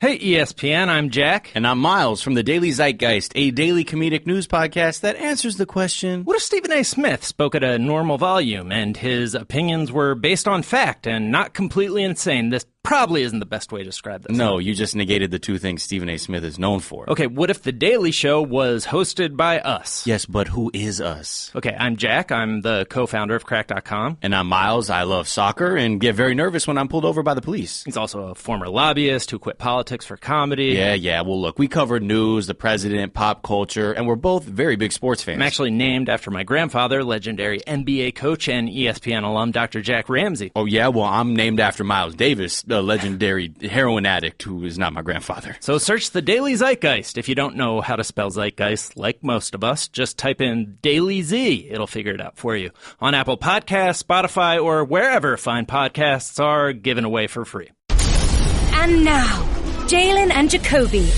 Hey, ESPN, I'm Jack. And I'm Miles from the Daily Zeitgeist, a daily comedic news podcast that answers the question, what if Stephen A. Smith spoke at a normal volume and his opinions were based on fact and not completely insane? This probably isn't the best way to describe this. No, you just negated the two things Stephen A. Smith is known for. Okay, what if The Daily Show was hosted by us? Yes, but who is us? Okay, I'm Jack. I'm the co-founder of Crack.com. And I'm Miles. I love soccer and get very nervous when I'm pulled over by the police. He's also a former lobbyist who quit politics for comedy. Yeah. Well, look, we cover news, the president, pop culture, and we're both very big sports fans. I'm actually named after my grandfather, legendary NBA coach and ESPN alum Dr. Jack Ramsey. Oh, yeah? Well, I'm named after Miles Davis, the legendary heroin addict who is not my grandfather. So search the Daily Zeitgeist. If you don't know how to spell zeitgeist, like most of us, just type in Daily Z. It'll figure it out for you. On Apple Podcasts, Spotify, or wherever fine podcasts are given away for free. And now, Jalen and Jacoby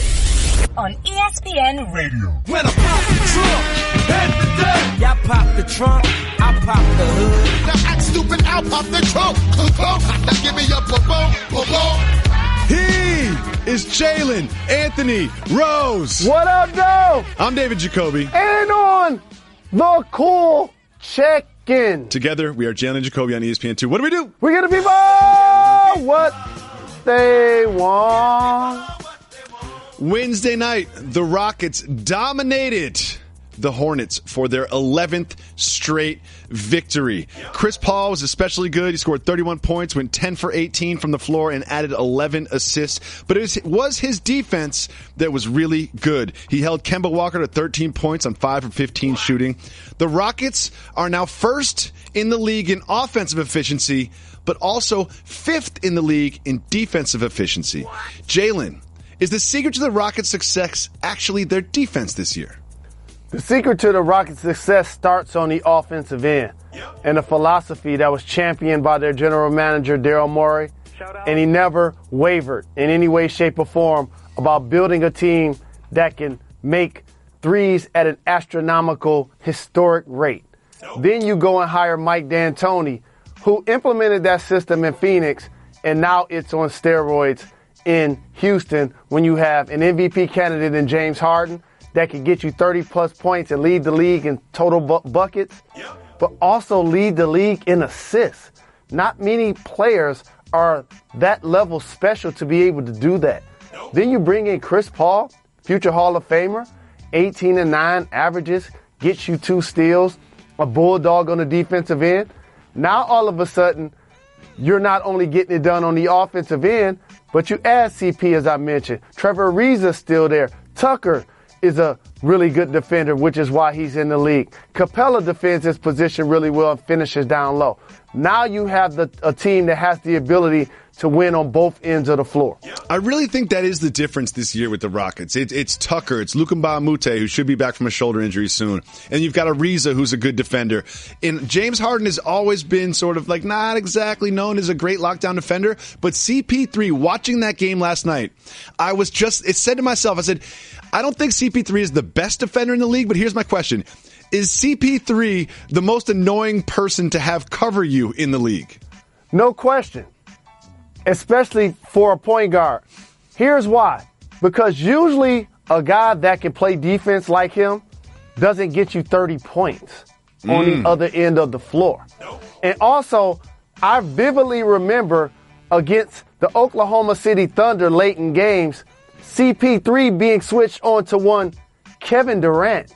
on ESPN Radio. When I pop the trunk, head to death. Y'all pop the trunk, I pop the hood. Now act stupid, I'll pop the trunk. Now give me your boom. He is Jalen Anthony Rose. What up, Joe? I'm David Jacoby. And on the cool check-in. Together, we are Jalen Jacoby on ESPN2. What do? We get to people what they want. Wednesday night, the Rockets dominated the Hornets for their 11th straight victory. Chris Paul was especially good. He scored 31 points, went 10 for 18 from the floor, and added 11 assists. But it was his defense that was really good. He held Kemba Walker to 13 points on 5 for 15 shooting. The Rockets are now first in the league in offensive efficiency, but also fifth in the league in defensive efficiency. Jalen, is the secret to the Rockets' success actually their defense this year? The secret to the Rockets' success starts on the offensive end, and a philosophy that was championed by their general manager, Daryl Morey, and he never wavered in any way, shape, or form about building a team that can make threes at an astronomical, historic rate. Then you go and hire Mike D'Antoni, who implemented that system in Phoenix, and now it's on steroids in Houston when you have an MVP candidate in James Harden that can get you 30-plus points and lead the league in total buckets, but also lead the league in assists. Not many players are that level special to be able to do that. Then you bring in Chris Paul, future Hall of Famer, 18-9 averages, gets you 2 steals, a bulldog on the defensive end. Now all of a sudden, you're not only getting it done on the offensive end, but you add CP, as I mentioned. Trevor Ariza's still there. Tucker is a really good defender, which is why he's in the league. Capella defends his position really well and finishes down low. Now you have a team that has the ability to win on both ends of the floor. I really think that is the difference this year with the Rockets. It's Tucker, it's Luka Mbamute, who should be back from a shoulder injury soon. And you've got Ariza, who's a good defender. And James Harden has always been sort of like not exactly known as a great lockdown defender. But CP3, watching that game last night, it said to myself, I said, I don't think CP3 is the best defender in the league, but here's my question. Is CP3 the most annoying person to have cover you in the league? No question. Especially for a point guard. Here's why. Because usually a guy that can play defense like him doesn't get you 30 points on the other end of the floor. And also, I vividly remember against the Oklahoma City Thunder late in games, CP3 being switched on to one Kevin Durant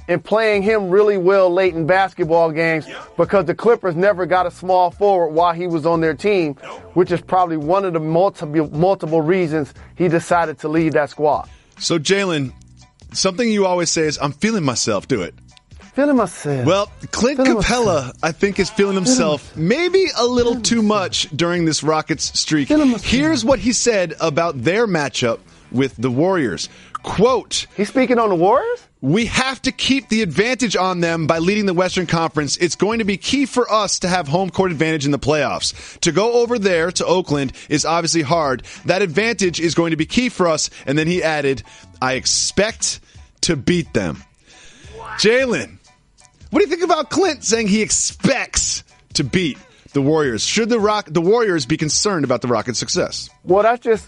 and playing him really well late in basketball games because the Clippers never got a small forward while he was on their team, which is probably one of the multiple reasons he decided to leave that squad. So, Jalen, something you always say is, I'm feeling myself. Do it. Feeling myself. Well, Clint Capella, I think, is feeling himself maybe a little too much during this Rockets streak. Here's what he said about their matchup with the Warriors. Quote, he's speaking on the Warriors? We have to keep the advantage on them by leading the Western Conference. It's going to be key for us to have home court advantage in the playoffs. To go over there to Oakland is obviously hard. That advantage is going to be key for us. And then he added, I expect to beat them. Jalen, what do you think about Clint saying he expects to beat the Warriors? Should the Warriors be concerned about the Rockets' success? Well, that's just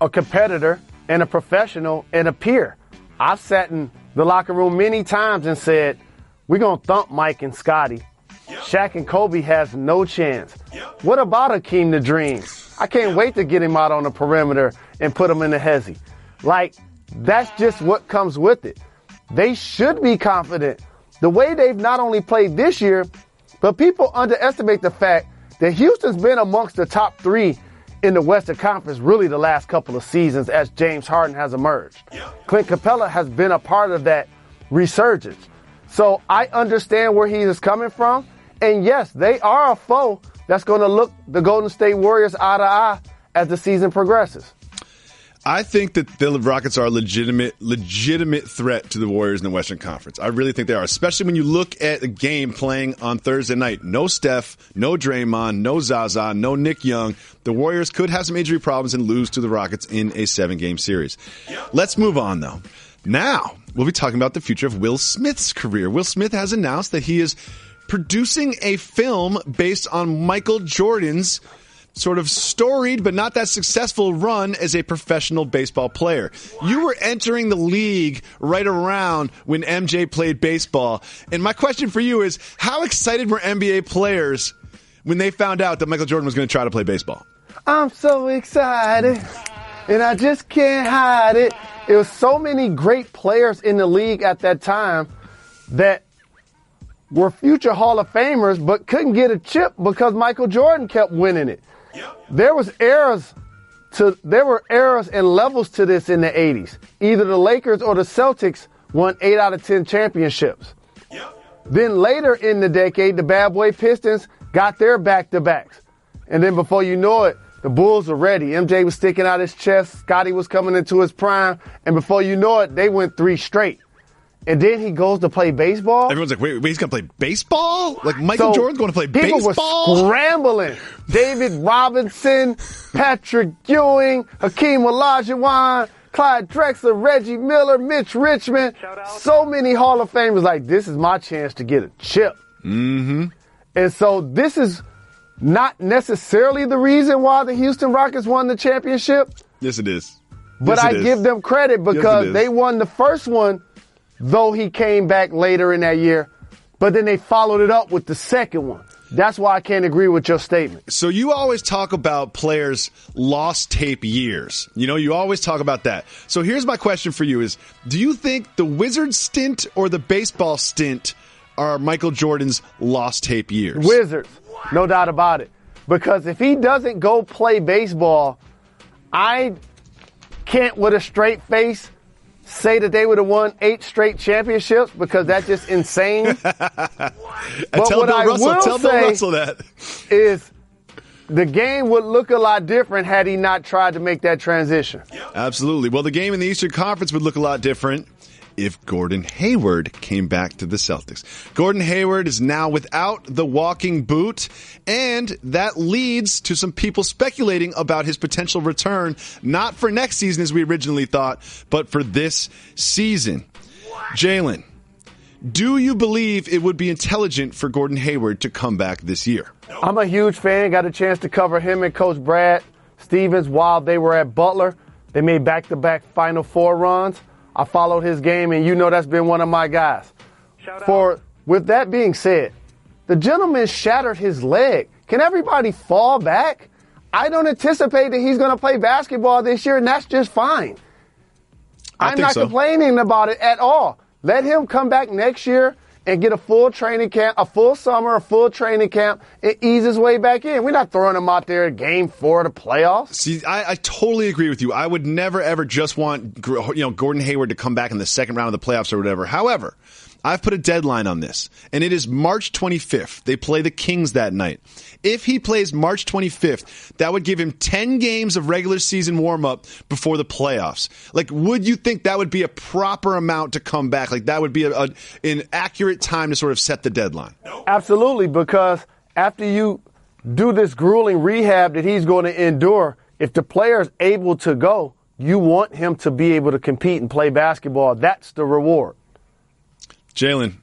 a competitor and a professional and a peer. I've sat in the locker room many times and said, we're going to thump Mike and Scotty. Shaq and Kobe has no chance. What about Akeem the Dream? I can't wait to get him out on the perimeter and put him in the hezzy. Like, that's just what comes with it. They should be confident. The way they've not only played this year, but people underestimate the fact that Houston's been amongst the top 3 in the Western Conference really the last couple of seasons as James Harden has emerged. Clint Capella has been a part of that resurgence. So I understand where he is coming from. And yes, they are a foe that's going to look the Golden State Warriors eye to eye as the season progresses. I think that the Rockets are a legitimate threat to the Warriors in the Western Conference. I really think they are, especially when you look at a game playing on Thursday night. No Steph, no Draymond, no Zaza, no Nick Young. The Warriors could have some injury problems and lose to the Rockets in a 7-game series. Let's move on, though. Now, we'll be talking about the future of Will Smith's career. Will Smith has announced that he is producing a film based on Michael Jordan's sort of storied but not that successful run as a professional baseball player. You were entering the league right around when MJ played baseball. And my question for you is, how excited were NBA players when they found out that Michael Jordan was going to try to play baseball? I'm so excited, and I just can't hide it. There was so many great players in the league at that time that were future Hall of Famers but couldn't get a chip because Michael Jordan kept winning it. There were eras and levels to this in the 80s. Either the Lakers or the Celtics won 8 out of 10 championships. Then later in the decade, the Bad Boy Pistons got their back-to-backs. And then before you know it, the Bulls were ready. MJ was sticking out his chest. Scotty was coming into his prime. And before you know it, they went 3 straight. And then he goes to play baseball. Everyone's like, wait, he's going to play baseball? Like Michael Jordan's going to play baseball? People were scrambling. David Robinson, Patrick Ewing, Hakeem Olajuwon, Clyde Drexler, Reggie Miller, Mitch Richmond. So many Hall of Famers like, this is my chance to get a chip. Mm-hmm. And so this is not necessarily the reason why the Houston Rockets won the championship. Yes, it is. But yes, I give them credit because they won the first one, though he came back later in that year. But then they followed it up with the second one. That's why I can't agree with your statement. So you always talk about players' lost tape years. You know, you always talk about that. So here's my question for you is, do you think the Wizards stint or the baseball stint are Michael Jordan's lost tape years? Wizards, no doubt about it. Because if he doesn't go play baseball, I can't with a straight face say that they would have won 8 straight championships because that's just insane. But tell what Bill I Russell, will tell Bill say Russell that is the game would look a lot different had he not tried to make that transition. Absolutely. Well, the game in the Eastern Conference would look a lot different if Gordon Hayward came back to the Celtics. Gordon Hayward is now without the walking boot, and that leads to some people speculating about his potential return, not for next season as we originally thought, but for this season. Jalen, do you believe it would be intelligent for Gordon Hayward to come back this year? I'm a huge fan. Got a chance to cover him and Coach Brad Stevens while they were at Butler. They made back-to-back Final Four runs. I followed his game, and you know that's been one of my guys. With that being said, the gentleman shattered his leg. Can everybody fall back? I don't anticipate that he's going to play basketball this year, and that's just fine. I'm not complaining about it at all. Let him come back next year and get a full training camp, a full summer, a full training camp, and ease his way back in. We're not throwing him out there at Game 4 of the playoffs. See, I totally agree with you. I would never, ever just want Gordon Hayward to come back in the second round of the playoffs or whatever. However, I've put a deadline on this, and it is March 25th. They play the Kings that night. If he plays March 25th, that would give him 10 games of regular season warm-up before the playoffs. Like, would you think that would be a proper amount to come back? Like, that would be an accurate time to sort of set the deadline? Absolutely, because after you do this grueling rehab that he's going to endure, if the player is able to go, you want him to be able to compete and play basketball. That's the reward. Jalen,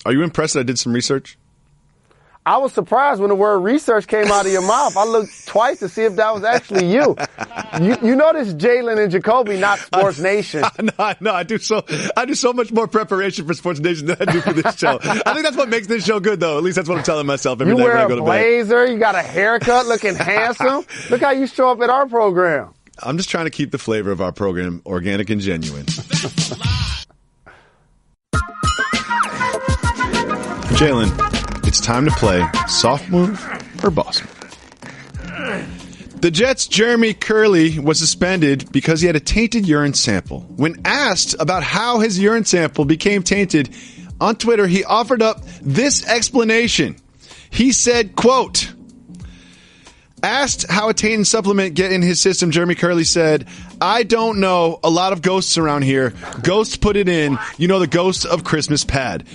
are you impressed that I did some research? I was surprised when the word research came out of your mouth. I looked twice to see if that was actually you. You know this Jalen and Jacoby, not Sports Nation. No, I do so much more preparation for Sports Nation than I do for this show. I think that's what makes this show good, though. At least that's what I'm telling myself every day when I go to bed. You wear a blazer, you got a haircut, looking handsome. Look how you show up at our program. I'm just trying to keep the flavor of our program organic and genuine. Jalen, it's time to play soft move or boss move. The Jets' Jeremy Curley was suspended because he had a tainted urine sample. When asked about how his urine sample became tainted, on Twitter he offered up this explanation. He said, quote, asked how a tainted supplement get in his system, Jeremy Curley said, I don't know. A lot of ghosts around here. Ghost put it in. You know, the ghost of Christmas past.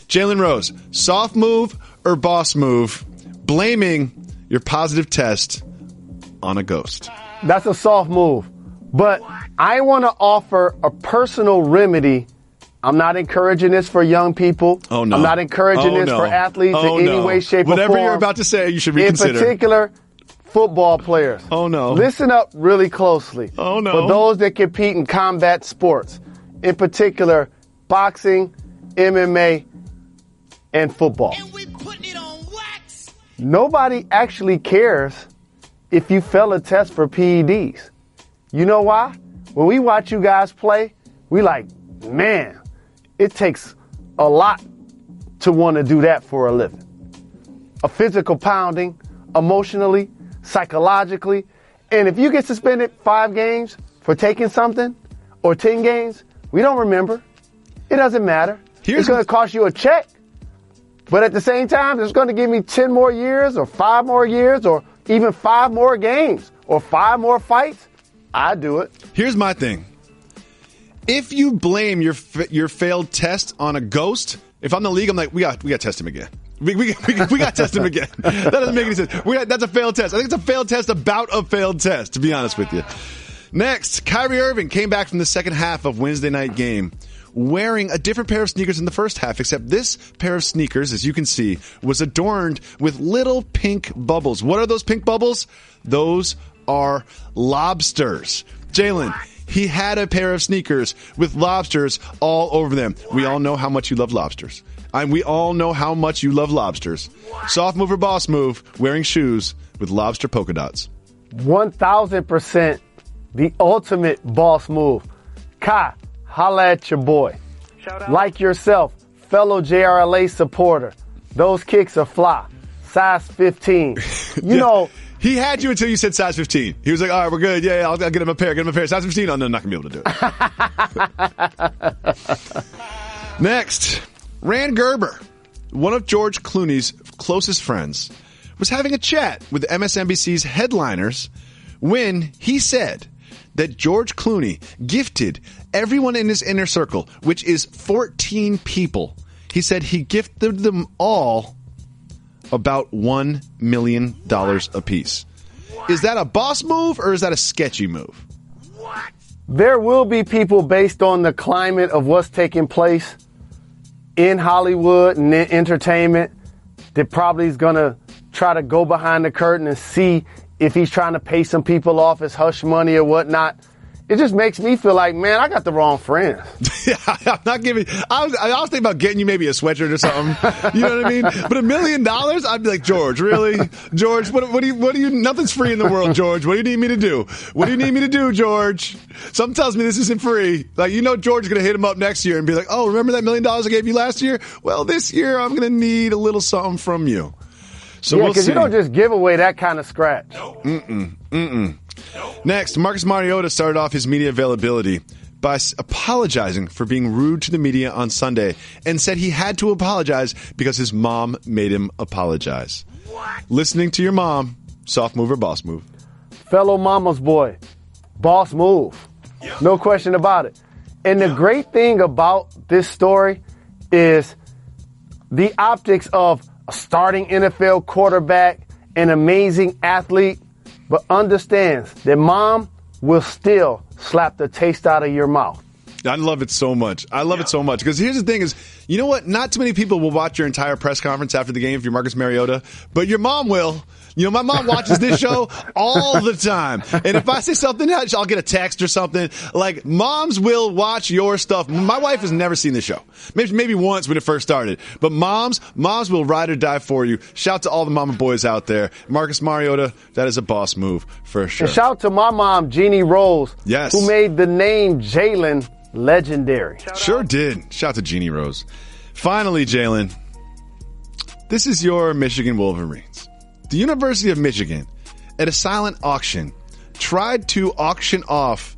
Jalen Rose, soft move or boss move, blaming your positive test on a ghost? That's a soft move. But I want to offer a personal remedy. I'm not encouraging this for young people. Oh, no. I'm not encouraging this for athletes in any way, shape, or form. Whatever you're about to say, you should reconsider. In particular, football players. Oh, no. Listen up really closely. Oh, no. For those that compete in combat sports, in particular, boxing, MMA, and football. And we putting it on wax. Nobody actually cares if you fail a test for PEDs. You know why? When we watch you guys play, we like, man, it takes a lot to want to do that for a living. A physical pounding, emotionally, psychologically. And if you get suspended 5 games for taking something or 10 games, we don't remember. It doesn't matter. It's going to cost you a check. But at the same time, it's going to give me 10 more years or 5 more years or even 5 more games or 5 more fights. I do it. Here's my thing. If you blame your failed test on a ghost, if I'm the league, I'm like, we got to test him again. We got to test him again. That doesn't make any sense. That's a failed test. I think it's a failed test about a failed test, to be honest with you. Next, Kyrie Irving came back from the second half of Wednesday night game wearing a different pair of sneakers in the first half, except this pair of sneakers, as you can see, was adorned with little pink bubbles. What are those pink bubbles? Those are lobsters. Jalen, he had a pair of sneakers with lobsters all over them. We all know how much you love lobsters. We all know how much you love lobsters. Soft move or boss move, wearing shoes with lobster polka dots. 1,000% the ultimate boss move. Kai, holla at your boy. Shout out. Like yourself, fellow JRLA supporter. Those kicks are fly. Size 15. You know. He had you until you said size 15. He was like, all right, we're good. Yeah, I'll get him a pair. Size 15? Oh, no, I'm not going to be able to do it. Next, Rand Gerber, one of George Clooney's closest friends, was having a chat with MSNBC's headliners when he said that George Clooney gifted everyone in his inner circle, which is 14 people. He said he gifted them all about $1 million apiece. Is that a boss move or is that a sketchy move? There will be people based on the climate of what's taking place in Hollywood and in entertainment that probably is going to try to go behind the curtain and see if he's trying to pay some people off as hush money or whatnot. It just makes me feel like, man, I got the wrong friends. Yeah, I'm not giving. I was thinking about getting you maybe a sweatshirt or something. You know what I mean? But $1 million, I'd be like, George, really? George, what do you? Nothing's free in the world, George. What do you need me to do? What do you need me to do, George? Something tells me this isn't free. Like, you know, George is going to hit him up next year and be like, oh, remember that $1 million I gave you last year? Well, this year I'm going to need a little something from you. So yeah, we'll see. Because you don't just give away that kind of scratch. Next, Marcus Mariota started off his media availability by apologizing for being rude to the media on Sunday and said he had to apologize because his mom made him apologize. Listening to your mom, soft move or boss move? Fellow mama's boy, boss move. No question about it. And the great thing about this story is the optics of a starting NFL quarterback, an amazing athlete, but understands that mom will still slap the taste out of your mouth. I love it so much. I love it so much. Because here's the thing is, you know what? Not too many people will watch your entire press conference after the game if you're Marcus Mariota, but your mom will. You know, my mom watches this show all the time. And if I say something, I'll get a text or something. Like, moms will watch your stuff. My wife has never seen this show. Maybe once when it first started. But moms will ride or die for you. Shout to all the mama boys out there. Marcus Mariota, that is a boss move for sure. And shout to my mom, Jeannie Rose, yes, who made the name Jalen legendary. Sure did. Shout to Jeannie Rose. Finally, Jalen, this is your Michigan Wolverines. The University of Michigan, at a silent auction, tried to auction off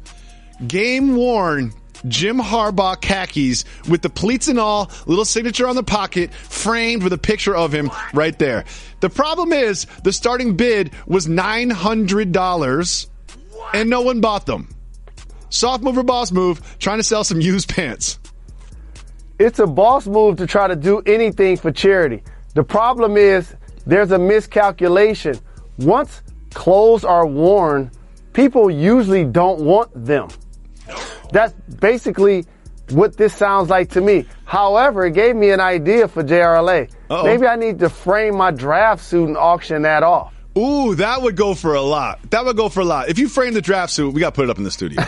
game-worn Jim Harbaugh khakis with the pleats and all, little signature on the pocket, framed with a picture of him right there. The problem is the starting bid was $900, and no one bought them. Soft move or boss move, trying to sell some used pants. It's a boss move to try to do anything for charity. The problem is there's a miscalculation. Once clothes are worn, people usually don't want them. That's basically what this sounds like to me. However, it gave me an idea for JRLA. Uh-oh. Maybe I need to frame my draft suit and auction that off. Ooh, that would go for a lot. If you frame the draft suit, we got to put it up in the studio.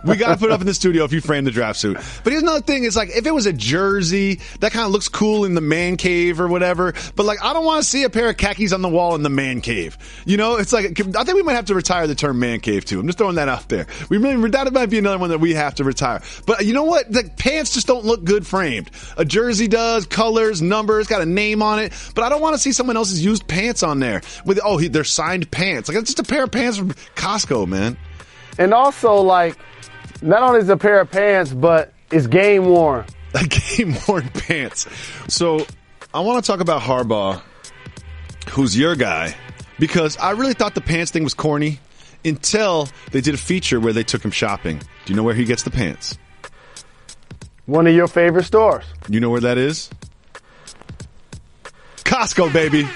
We got to put it up in the studio if you frame the draft suit. But here's another thing. It's like, if it was a jersey, that kind of looks cool in the man cave or whatever. But, like, I don't want to see a pair of khakis on the wall in the man cave. You know, it's like, I think we might have to retire the term man cave, too. I'm just throwing that out there. That might be another one that we have to retire. But you know what? The pants just don't look good framed. A jersey does, colors, numbers, got a name on it. But I don't want to see someone else's used pants on there with, they're signed pants. Like, it's just a pair of pants from Costco, man. And also, like, not only is it a pair of pants, but it's game worn. Game worn pants. So I want to talk about Harbaugh, who's your guy, because I really thought the pants thing was corny until they did a feature where they took him shopping. Do you know where he gets the pants? One of your favorite stores. You know where that is? Costco, baby.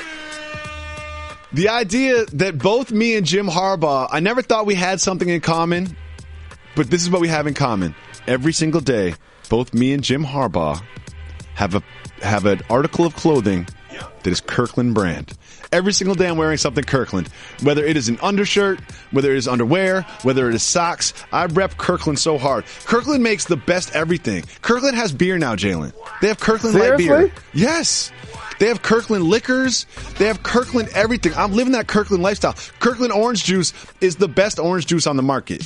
The idea that both me and Jim Harbaugh, I never thought we had something in common, but this is what we have in common. Every single day, both me and Jim Harbaugh have an article of clothing that is Kirkland brand. Every single day I'm wearing something Kirkland. Whether it is an undershirt, whether it is underwear, whether it is socks, I rep Kirkland so hard. Kirkland makes the best everything. Kirkland has beer now, Jalen. They have Kirkland light beer. Yes. They have Kirkland liquors. They have Kirkland everything. I'm living that Kirkland lifestyle. Kirkland orange juice is the best orange juice on the market.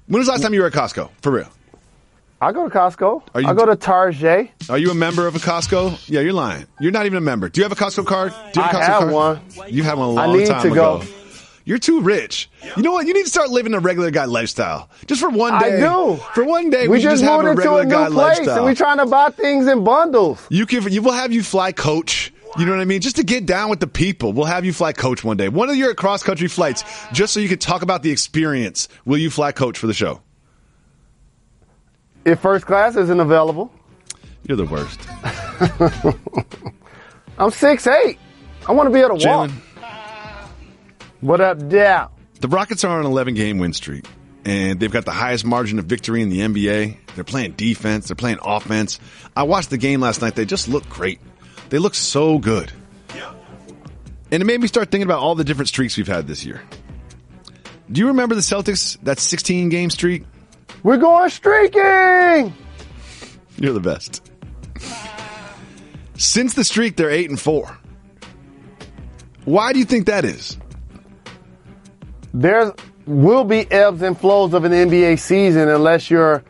When was the last time you were at Costco? For real. I go to Costco. I go to Target. Are you a member of a Costco? Yeah, you're lying. You're not even a member. Do you have a Costco card? Do you have a Costco I have card? one. You had one a long time ago. Go. You're too rich. You know what? You need to start living a regular guy lifestyle. Just for one day. I do. For one day, we just have a regular guy lifestyle. And we're trying to buy things in bundles. We'll have you fly coach. You know what I mean? Just to get down with the people. We'll have you fly coach one day. One of your cross-country flights, just so you can talk about the experience. Will you fly coach for the show? If first class isn't available. You're the worst. I'm 6'8". I want to be able to walk. What up, Dow? The Rockets are on an 11-game win streak, and they've got the highest margin of victory in the NBA. They're playing defense. They're playing offense. I watched the game last night. They just look great. They look so good. And it made me start thinking about all the different streaks we've had this year. Do you remember the Celtics, that 16-game streak? We're going streaking! You're the best. Since the streak, they're 8-4. Why do you think that is? There will be ebbs and flows of an NBA season unless you're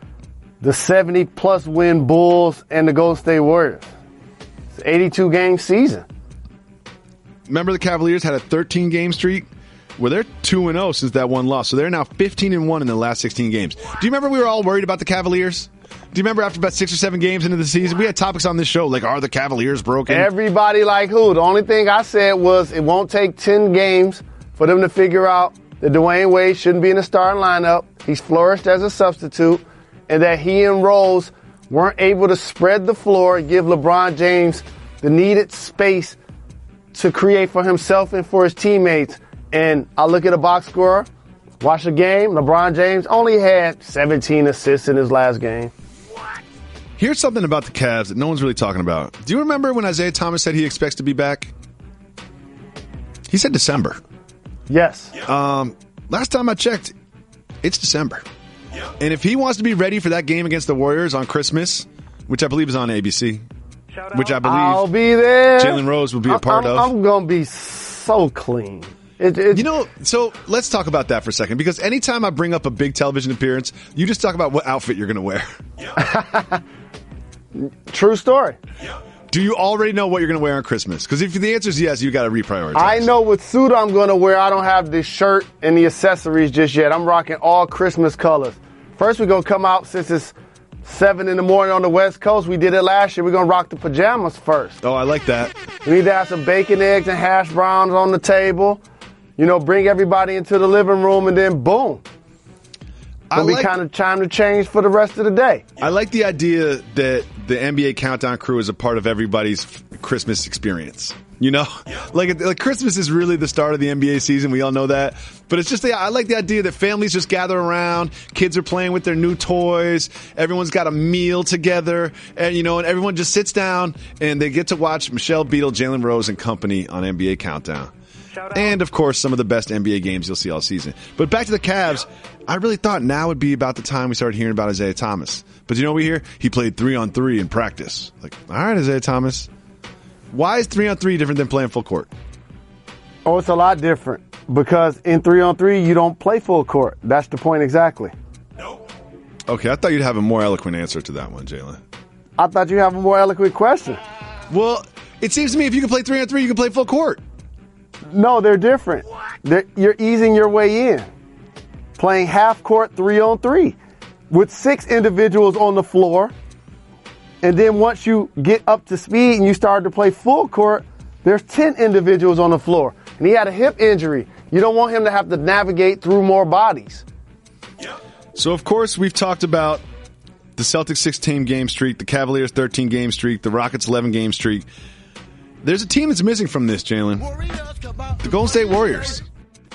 the 70-plus win Bulls and the Golden State Warriors. It's an 82-game season. Remember the Cavaliers had a 13-game streak? Well, they're 2-0 since that one loss. So they're now 15-1 in the last 16 games. Do you remember we were all worried about the Cavaliers? Do you remember after about 6 or 7 games into the season, we had topics on this show like, are the Cavaliers broken? Everybody like who? The only thing I said was it won't take 10 games for them to figure out that Dwayne Wade shouldn't be in the starting lineup. He's flourished as a substitute, and that he and Rose weren't able to spread the floor and give LeBron James the needed space to create for himself and for his teammates. And I look at a box score, Watch the game. LeBron James only had 17 assists in his last game. Here's something about the Cavs that no one's really talking about. Do you remember when Isaiah Thomas said he expects to be back? He said December. Yes. Last time I checked, it's December. And if he wants to be ready for that game against the Warriors on Christmas, which I believe is on ABC, which I believe I'll be there. Jalen Rose will be a part of. I'm going to be so clean. So let's talk about that for a second, because anytime I bring up a big television appearance, you just talk about what outfit you're going to wear. True story. Do you already know what you're going to wear on Christmas? Because if the answer is yes, you got to reprioritize. I know what suit I'm going to wear. I don't have the shirt and the accessories just yet. I'm rocking all Christmas colors. First, we're going to come out, since it's 7 in the morning on the West Coast. We did it last year. We're going to rock the pajamas first. Oh, I like that. We need to have some bacon, eggs, and hash browns on the table. You know, bring everybody into the living room, and then boom. It'll be kind of time to change for the rest of the day. I like the idea that the NBA Countdown crew is a part of everybody's Christmas experience. You know, like Christmas is really the start of the NBA season. We all know that. But it's just, I like the idea that families just gather around. Kids are playing with their new toys. Everyone's got a meal together. And, and everyone just sits down and they get to watch Michelle Beadle, Jalen Rose, and company on NBA Countdown. And, of course, some of the best NBA games you'll see all season. But back to the Cavs, I really thought now would be about the time we started hearing about Isaiah Thomas. But you know what we hear? He played 3-on-3 in practice. Like, all right, Isaiah Thomas. Why is 3-on-3 different than playing full court? Oh, it's a lot different. Because in 3-on-3, you don't play full court. That's the point exactly. Okay, I thought you'd have a more eloquent answer to that one, Jalen. I thought you'd have a more eloquent question. Well, it seems to me if you can play 3-on-3, you can play full court. No, they're different. You're easing your way in. Playing half court 3-on-3 with 6 individuals on the floor. And then once you get up to speed and you start to play full court, there's 10 individuals on the floor. And he had a hip injury. You don't want him to have to navigate through more bodies. So, of course, we've talked about the Celtics 16-game streak, the Cavaliers 13-game streak, the Rockets 11-game streak. There's a team that's missing from this, Jalen. The Golden State Warriors.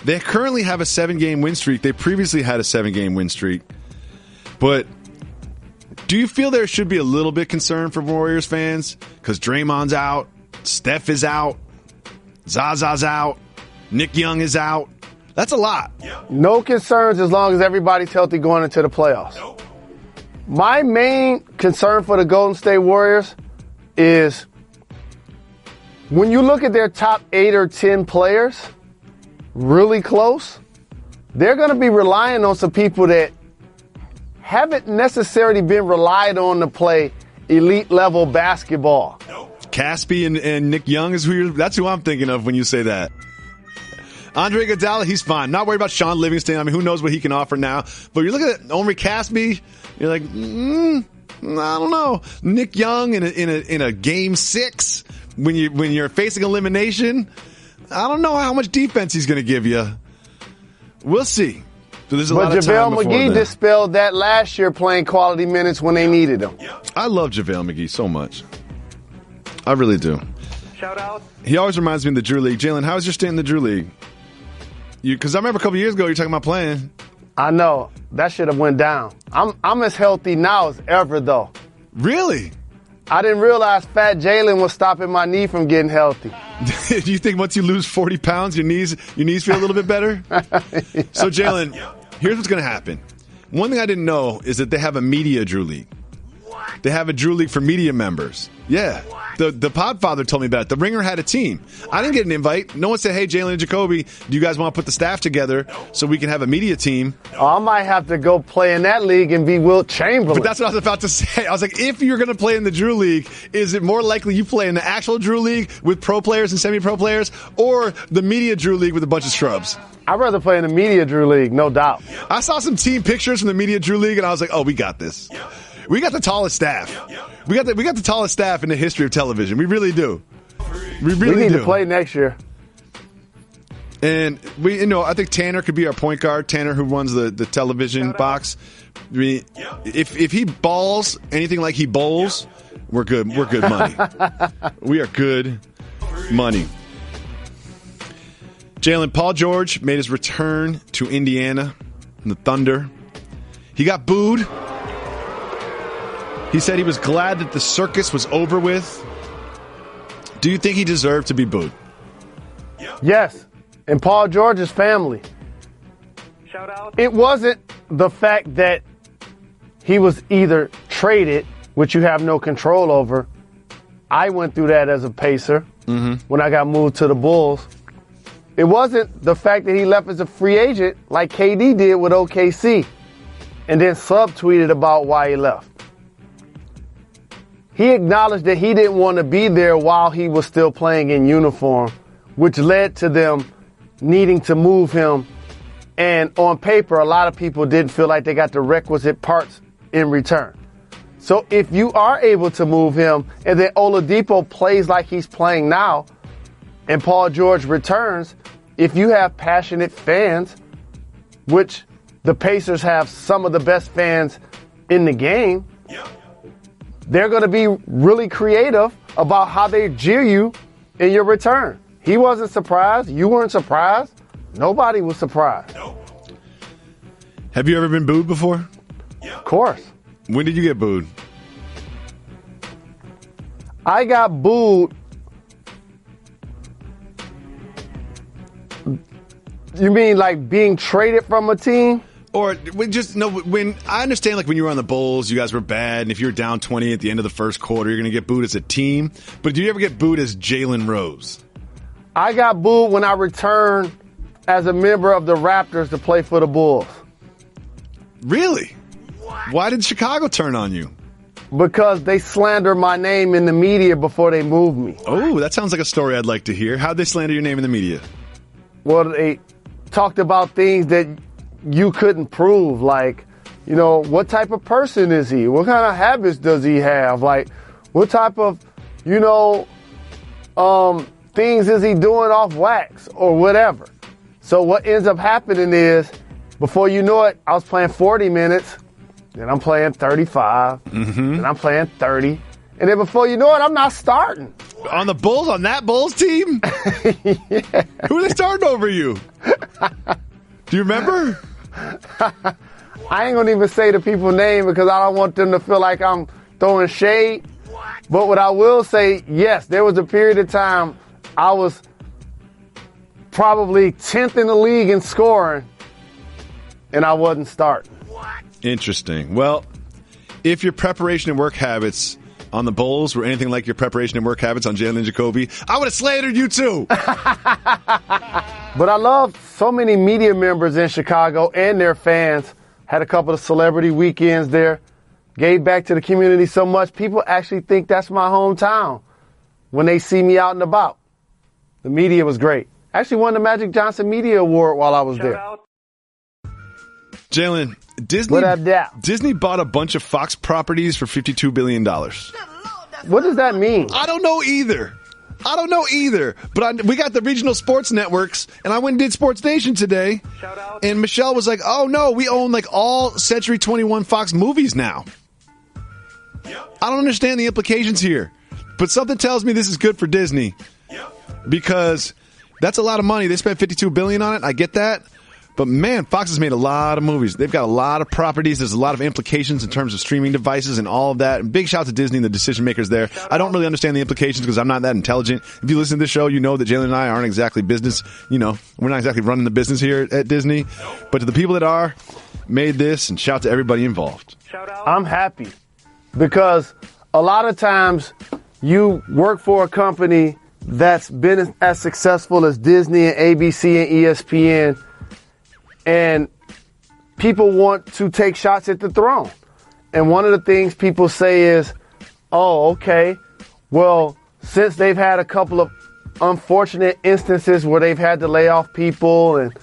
They currently have a 7-game win streak. They previously had a 7-game win streak. But do you feel there should be a little bit concern for Warriors fans? Because Draymond's out, Steph is out, Zaza's out, Nick Young is out. That's a lot. No concerns as long as everybody's healthy going into the playoffs. My main concern for the Golden State Warriors is when you look at their top 8 or 10 players, really close, they're going to be relying on some people that haven't necessarily been relied on to play elite level basketball. Caspi and Nick Young that's who I'm thinking of when you say that. Andre Iguodala, he's fine. Not worried about Sean Livingston. I mean, who knows what he can offer now. But you look at Omri Caspi, you're like, I don't know. Nick Young in a game 6 when you're facing elimination, I don't know how much defense he's going to give you. We'll see. So there's a lot of time JaVale McGee dispelled that last year playing quality minutes when they needed him. I love JaVale McGee so much. I really do. Shout out. He always reminds me of the Drew League. Jalen, how was your stint in the Drew League? Because I remember a couple years ago you were talking about playing. I know. That should have went down. I'm as healthy now as ever, though. Really? I didn't realize Fat Jalen was stopping my knee from getting healthy. Do you think once you lose 40 pounds, your knees feel a little bit better? Yeah. So, Jalen, here's what's going to happen. One thing I didn't know is that they have a media Drew League. They have a Drew League for media members. Yeah. The Podfather told me about it. The Ringer had a team. I didn't get an invite. No one said, hey, Jalen and Jacoby, do you guys want to put the staff together so we can have a media team? Oh, I might have to go play in that league and be Wilt Chamberlain. But that's what I was about to say. I was like, if you're going to play in the Drew League, is it more likely you play in the actual Drew League with pro players and semi-pro players or the media Drew League with a bunch of scrubs? I'd rather play in the media Drew League, no doubt. I saw some team pictures from the media Drew League, and I was like, oh, we got this. We got the tallest staff. We got the tallest staff in the history of television. We really do. We need to play next year. And I think Tanner could be our point guard. Tanner, who runs the television box. I mean, if he balls anything like he bowls, we're good. We're good money. We are good money. Jalen, Paul George made his return to Indiana and the Thunder. He got booed. He said he was glad that the circus was over with. Do you think he deserved to be booed? Yes. And Paul George's family. Shout out. It wasn't the fact that he was either traded, which you have no control over. I went through that as a Pacer when I got moved to the Bulls. It wasn't the fact that he left as a free agent like KD did with OKC and then subtweeted about why he left. He acknowledged that he didn't want to be there while he was still playing in uniform, which led to them needing to move him. And on paper, a lot of people didn't feel like they got the requisite parts in return. So if you are able to move him and then Oladipo plays like he's playing now and Paul George returns, if you have passionate fans, which the Pacers have some of the best fans in the game, they're going to be really creative about how they jeer you in your return. He wasn't surprised. You weren't surprised. Nobody was surprised. Have you ever been booed before? Of course. When did you get booed? I got booed. You mean like being traded from a team? Or when I understand, like when you were on the Bulls, you guys were bad, and if you're down 20 at the end of the first quarter, you're going to get booed as a team. But do you ever get booed as Jalen Rose? I got booed when I returned as a member of the Raptors to play for the Bulls. Really? Why did Chicago turn on you? Because they slandered my name in the media before they moved me. Oh, that sounds like a story I'd like to hear. How'd they slander your name in the media? Well, they talked about things that you couldn't prove, like, you know, what type of person is he? What kind of habits does he have? Like, what type of, things is he doing off wax or whatever? So what ends up happening is, before you know it, I was playing 40 minutes, then I'm playing 35, then I'm playing 30, and then before you know it, I'm not starting. On the Bulls? On that Bulls team? Yeah. Who are they starting over you? Do you remember? I ain't gonna even say the people's name because I don't want them to feel like I'm throwing shade. But what I will say, yes, there was a period of time I was probably 10th in the league in scoring, and I wasn't starting. Interesting. Well, if your preparation and work habits on the Bulls were anything like your preparation and work habits on Jalen Jacoby, I would have slandered you too. But I love so many media members in Chicago and their fans. Had a couple of celebrity weekends there. Gave back to the community so much. People actually think that's my hometown when they see me out and about. The media was great. Actually won the Magic Johnson Media Award while I was there. Jalen, Disney bought a bunch of Fox properties for $52 billion. What does that mean? I don't know either. But we got the regional sports networks, and I went and did Sports Nation today. And Michelle was like, oh, no, we own like all Century 21 Fox movies now. I don't understand the implications here. But something tells me this is good for Disney. Because that's a lot of money. They spent $52 billion on it. I get that. But, man, Fox has made a lot of movies. They've got a lot of properties. There's a lot of implications in terms of streaming devices and all of that. And big shout out to Disney and the decision makers there. I don't really understand the implications because I'm not that intelligent. If you listen to this show, you know that Jalen and I aren't exactly business. We're not exactly running the business here at Disney. But to the people that are, made this, and shout out to everybody involved. I'm happy because a lot of times you work for a company that's been as successful as Disney and ABC and ESPN, and people want to take shots at the throne. And one of the things people say is, oh, okay, well, since they've had a couple of unfortunate instances where they've had to lay off people and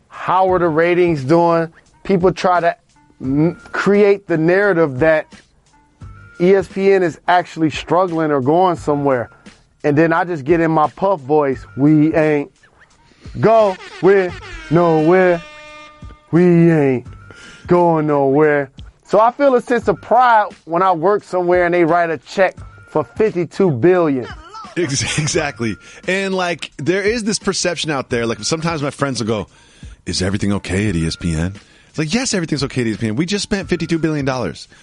how are the ratings doing, people try to create the narrative that ESPN is actually struggling or going somewhere. And then I just get in my puff voice, we ain't going nowhere. We ain't going nowhere. So I feel a sense of pride when I work somewhere and they write a check for $52 billion. Exactly. And, like, there is this perception out there. Like, sometimes my friends will go, is everything okay at ESPN? It's like, yes, everything's okay at ESPN. We just spent $52 billion.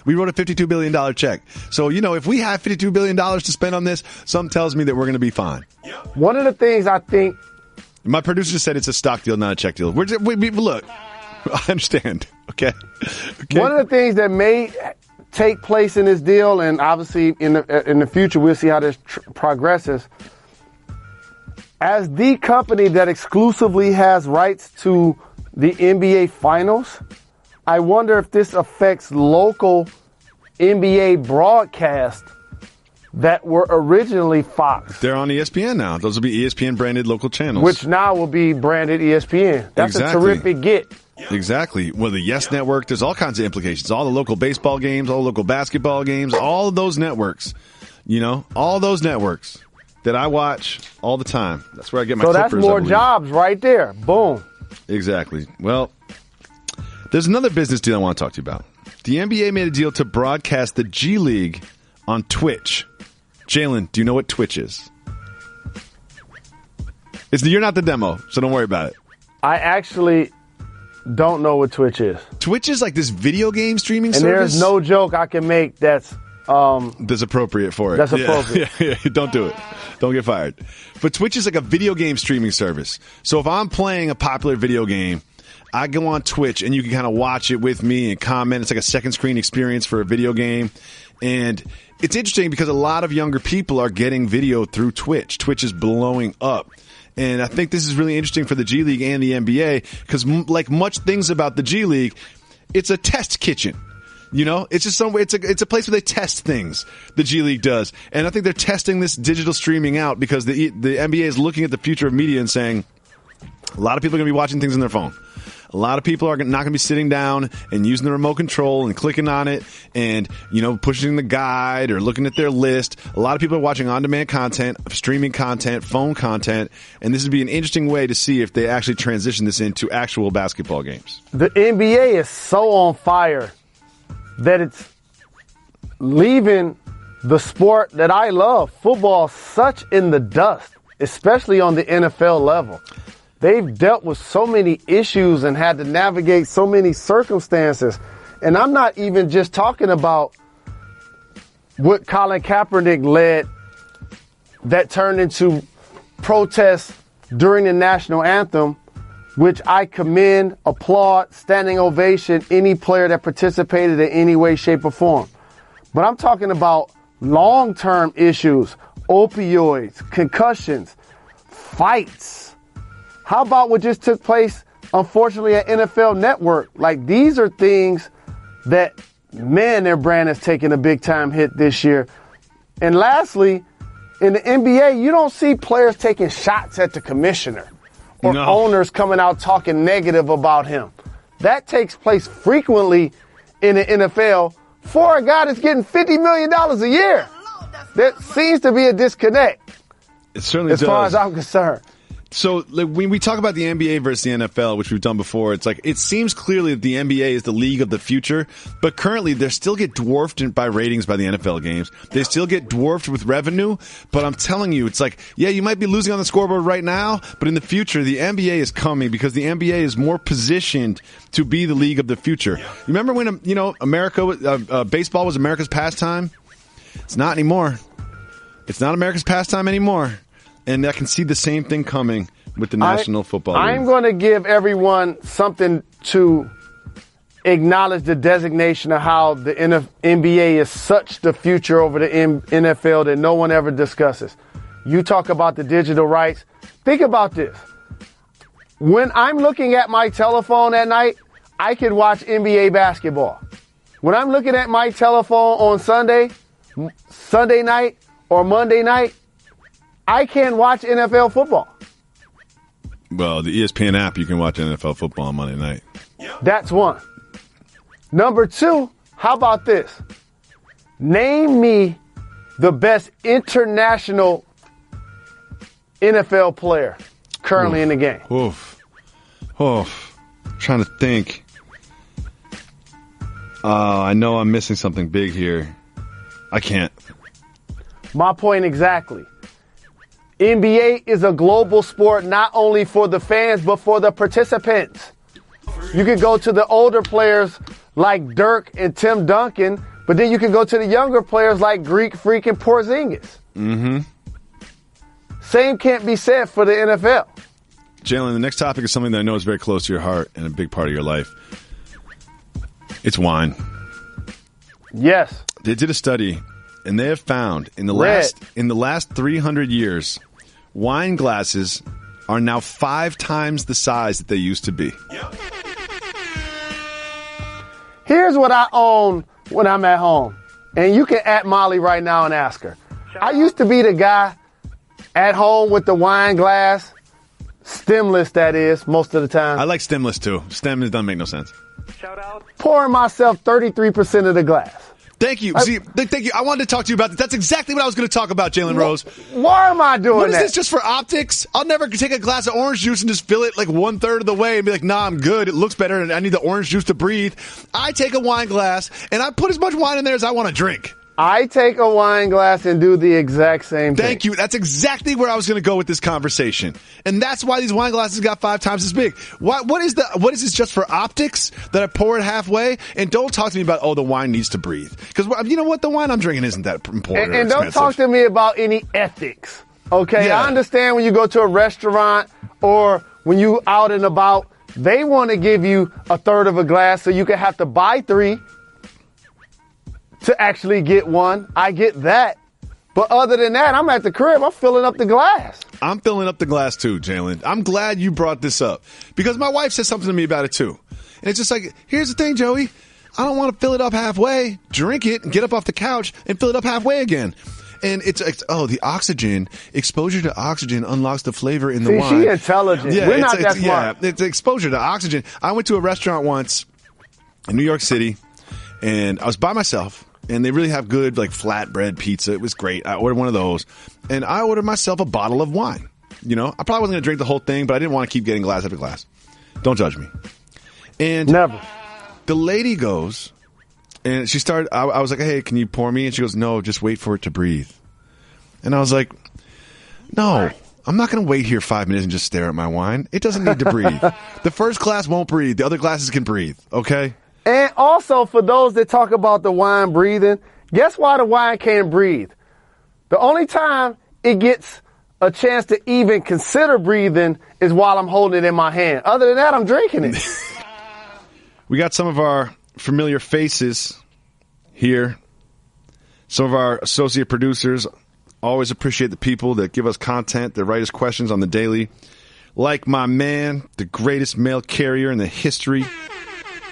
We wrote a $52 billion check. So, if we have $52 billion to spend on this, something tells me that we're going to be fine. One of the things I think... My producer said it's a stock deal, not a check deal. Look, I understand. Okay? One of the things that may take place in this deal, and obviously in the future we'll see how this progresses, as the company that exclusively has rights to the NBA Finals, I wonder if this affects local NBA broadcasts that were originally Fox. They're on ESPN now. Those will be ESPN-branded local channels. Which now will be branded ESPN. That's exactly. a terrific get. Exactly. Well, the Yes Network, there's all kinds of implications. All the local baseball games, all the local basketball games, all of those networks. All those networks that I watch all the time. That's where I get my Clippers. So that's more jobs right there. Boom. Exactly. Well, there's another business deal I want to talk to you about. The NBA made a deal to broadcast the G League on Twitch. Jalen, do you know what Twitch is? You're not the demo, so don't worry about it. I actually don't know what Twitch is. Twitch is like this video game streaming service. And there's no joke I can make that's appropriate for it. That's appropriate. Yeah, don't do it. Don't get fired. But Twitch is like a video game streaming service. So if I'm playing a popular video game, I go on Twitch and you can kind of watch it with me and comment. It's like a second screen experience for a video game. And it's interesting because a lot of younger people are getting video through Twitch. Twitch is blowing up. And I think this is really interesting for the G League and the NBA because like much things about the G League, it's a test kitchen. It's just it's a place where they test things. The G League does, and I think they're testing this digital streaming out because the NBA is looking at the future of media and saying a lot of people are going to be watching things on their phone. A lot of people are not going to be sitting down and using the remote control and clicking on it and pushing the guide or looking at their list. A lot of people are watching on-demand content, streaming content, phone content, and this would be an interesting way to see if they actually transition this into actual basketball games. The NBA is so on fire that it's leaving the sport that I love, football, such in the dust, especially on the NFL level. They've dealt with so many issues and had to navigate so many circumstances. And I'm not even just talking about what Colin Kaepernick led that turned into protests during the national anthem, which I commend, applaud, standing ovation, any player that participated in any way, shape, or form. But I'm talking about long-term issues, opioids, concussions, fights. How about what just took place, unfortunately, at NFL Network? Like, these are things that, man, their brand has taken a big-time hit this year. And lastly, in the NBA, you don't see players taking shots at the commissioner. Or owners coming out talking negative about him. That takes place frequently in the NFL for a guy that's getting $50 million a year. There seems to be a disconnect. It certainly does. As far as I'm concerned. So when we talk about the NBA versus the NFL, which we've done before, it's like it seems clearly that the NBA is the league of the future, but currently they still get dwarfed by ratings by the NFL games. They still get dwarfed with revenue, but I'm telling you, it's like, yeah, you might be losing on the scoreboard right now, but in the future, the NBA is coming because the NBA is more positioned to be the league of the future. You remember when, America, baseball was America's pastime? It's not anymore. It's not America's pastime anymore. And I can see the same thing coming with the National Football League. I'm going to give everyone something to acknowledge the designation of how the NBA is such the future over the NFL that no one ever discusses. You talk about the digital rights. Think about this. When I'm looking at my telephone at night, I can watch NBA basketball. When I'm looking at my telephone on Sunday night or Monday night, I can't watch NFL football. Well, the ESPN app, you can watch NFL football on Monday night. That's one. Number two, how about this? Name me the best international NFL player currently in the game. Trying to think. I know I'm missing something big here. I can't. My point exactly. NBA is a global sport, not only for the fans, but for the participants. You can go to the older players like Dirk and Tim Duncan, but then you can go to the younger players like Greek freaking Porzingis. Mm-hmm. Same can't be said for the NFL. Jalen, the next topic is something that I know is very close to your heart and a big part of your life. It's wine. Yes. They did a study, and they have found in the last 300 years, wine glasses are now 5 times the size that they used to be. Here's what I own when I'm at home. And you can at Molly right now and ask her. I used to be the guy at home with the wine glass, stemless that is, most of the time. I like stemless too. Stem doesn't make no sense. Shout out. Pouring myself 33% of the glass. Thank you. Thank you. I wanted to talk to you about this. That's exactly what I was going to talk about, Jalen Rose. Why am I doing that? What is this, just for optics? I'll never take a glass of orange juice and just fill it like 1/3 of the way and be like, nah, I'm good. It looks better and I need the orange juice to breathe. I take a wine glass and I put as much wine in there as I want to drink. I take a wine glass and do the exact same thing. Thank you. That's exactly where I was going to go with this conversation. And that's why these wine glasses got 5 times as big. What is this, just for optics that I pour it halfway? And don't talk to me about, the wine needs to breathe. Because you know what? The wine I'm drinking isn't that important. And don't talk to me about any ethics. Okay? Yeah. I understand when you go to a restaurant or when you out and about, they want to give you 1/3 of a glass so you can have to buy 3 to actually get 1. I get that. But other than that, I'm at the crib. I'm filling up the glass. I'm filling up the glass too, Jalen. I'm glad you brought this up because my wife said something to me about it too. And it's just like, here's the thing, Joey. I don't want to fill it up halfway, drink it, and get up off the couch and fill it up halfway again. And it's the oxygen, exposure to oxygen unlocks the flavor in the wine. She intelligent. Yeah, we're not that smart. Yeah, it's exposure to oxygen. I went to a restaurant once in New York City, and I was by myself. And they really have good, like, flatbread pizza. It was great. I ordered one of those. And I ordered myself a bottle of wine. You know, I probably wasn't going to drink the whole thing, but I didn't want to keep getting glass after glass. Don't judge me. And never. The lady goes, and she started, I was like, hey, can you pour me? And she goes, no, just wait for it to breathe. And I was like, no, I'm not going to wait here 5 minutes and just stare at my wine. It doesn't need to breathe. The first glass won't breathe. The other glasses can breathe, okay? And also, for those that talk about the wine breathing, guess why the wine can't breathe? The only time it gets a chance to even consider breathing is while I'm holding it in my hand. Other than that, I'm drinking it. We got some of our familiar faces here. Some of our associate producers. Always appreciate the people that give us content, that write us questions on the daily. Like my man, the greatest mail carrier in the history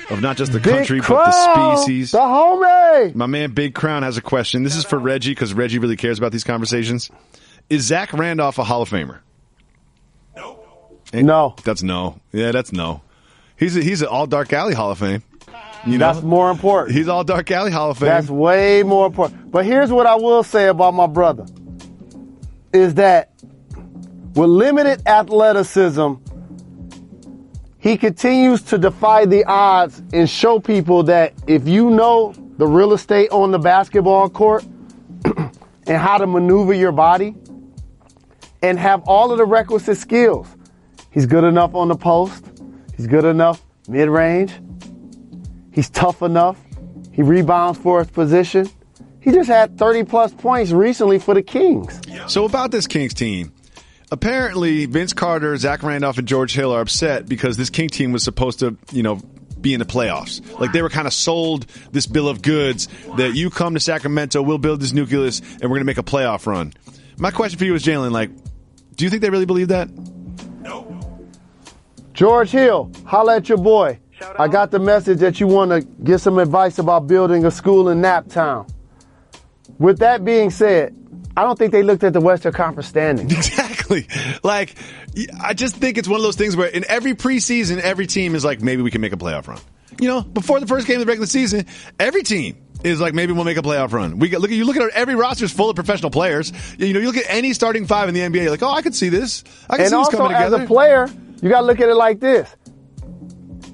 of not just the country, but the species. The homie! My man Big Crown has a question. This is for Reggie, because Reggie really cares about these conversations. Is Zach Randolph a Hall of Famer? No. That's no. Yeah, that's no. He's an All Dark Alley Hall of Fame. You know? That's more important. He's All Dark Alley Hall of Fame. That's way more important. But here's what I will say about my brother, is that with limited athleticism, he continues to defy the odds and show people that if you know the real estate on the basketball court and how to maneuver your body and have all of the requisite skills, he's good enough on the post, he's good enough mid-range, he's tough enough, he rebounds for his position. He just had 30-plus points recently for the Kings. So about this Kings team, apparently, Vince Carter, Zach Randolph, and George Hill are upset because this King team was supposed to, be in the playoffs. Like, they were kind of sold this bill of goods that you come to Sacramento, we'll build this nucleus, and we're going to make a playoff run. My question for you is, Jalen, do you think they really believe that? No. George Hill, holla at your boy. I got the message that you want to get some advice about building a school in Naptown. With that being said, I don't think they looked at the Western Conference standings. Exactly. I just think it's one of those things where in every preseason, every team is like, maybe we can make a playoff run. Before the first game of the regular season, every team is like, maybe we'll make a playoff run. You look at every roster is full of professional players. You look at any starting 5 in the NBA, you're like, I could see this. I can see this coming together. And also, as a player, you got to look at it like this.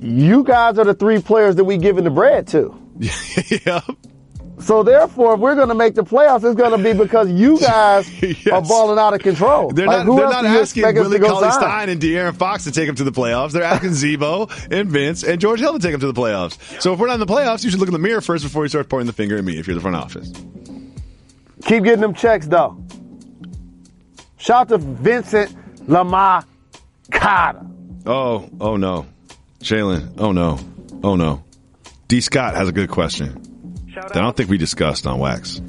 You guys are the 3 players that we giving the bread to. Yep. So therefore, if we're going to make the playoffs, it's going to be because you guys are balling out of control. They're like, not asking Willie Cauley-Stein and De'Aaron Fox to take them to the playoffs. They're asking Zebo and Vince and George Hill to take them to the playoffs. So if we're not in the playoffs, you should look in the mirror first before you start pointing the finger at me if you're the front office. Keep getting them checks, though. Shout out to Vincent Lamar Carter. Oh no. Jalen, oh no. D. Scott has a good question that I don't think we discussed on Wax.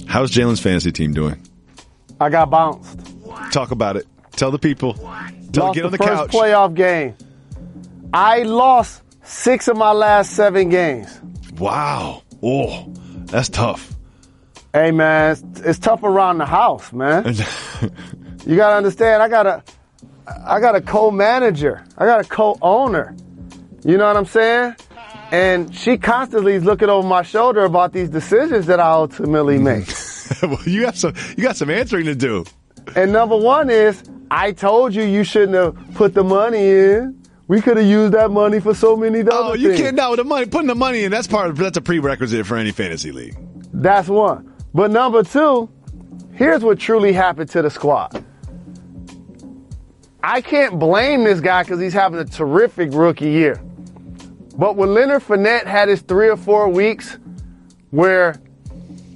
How's Jalen's fantasy team doing? I got bounced. Talk about it. Tell the people. Get on the couch. First playoff game. I lost 6 of my last 7 games. Wow. Oh, that's tough. Hey, man, it's tough around the house, man. You got to understand, I got a co-manager. I got a co-owner. You know what I'm saying? And she constantly is looking over my shoulder about these decisions that I ultimately make. Well, you got some answering to do. And number one is, I told you shouldn't have put the money in. We could have used that money for so many other things. Oh, you can't now with the money. Putting the money in, that's a prerequisite for any fantasy league. That's one. But number two, here's what truly happened to the squad. I can't blame this guy because he's having a terrific rookie year. But when Leonard Fournette had his 3 or 4 weeks where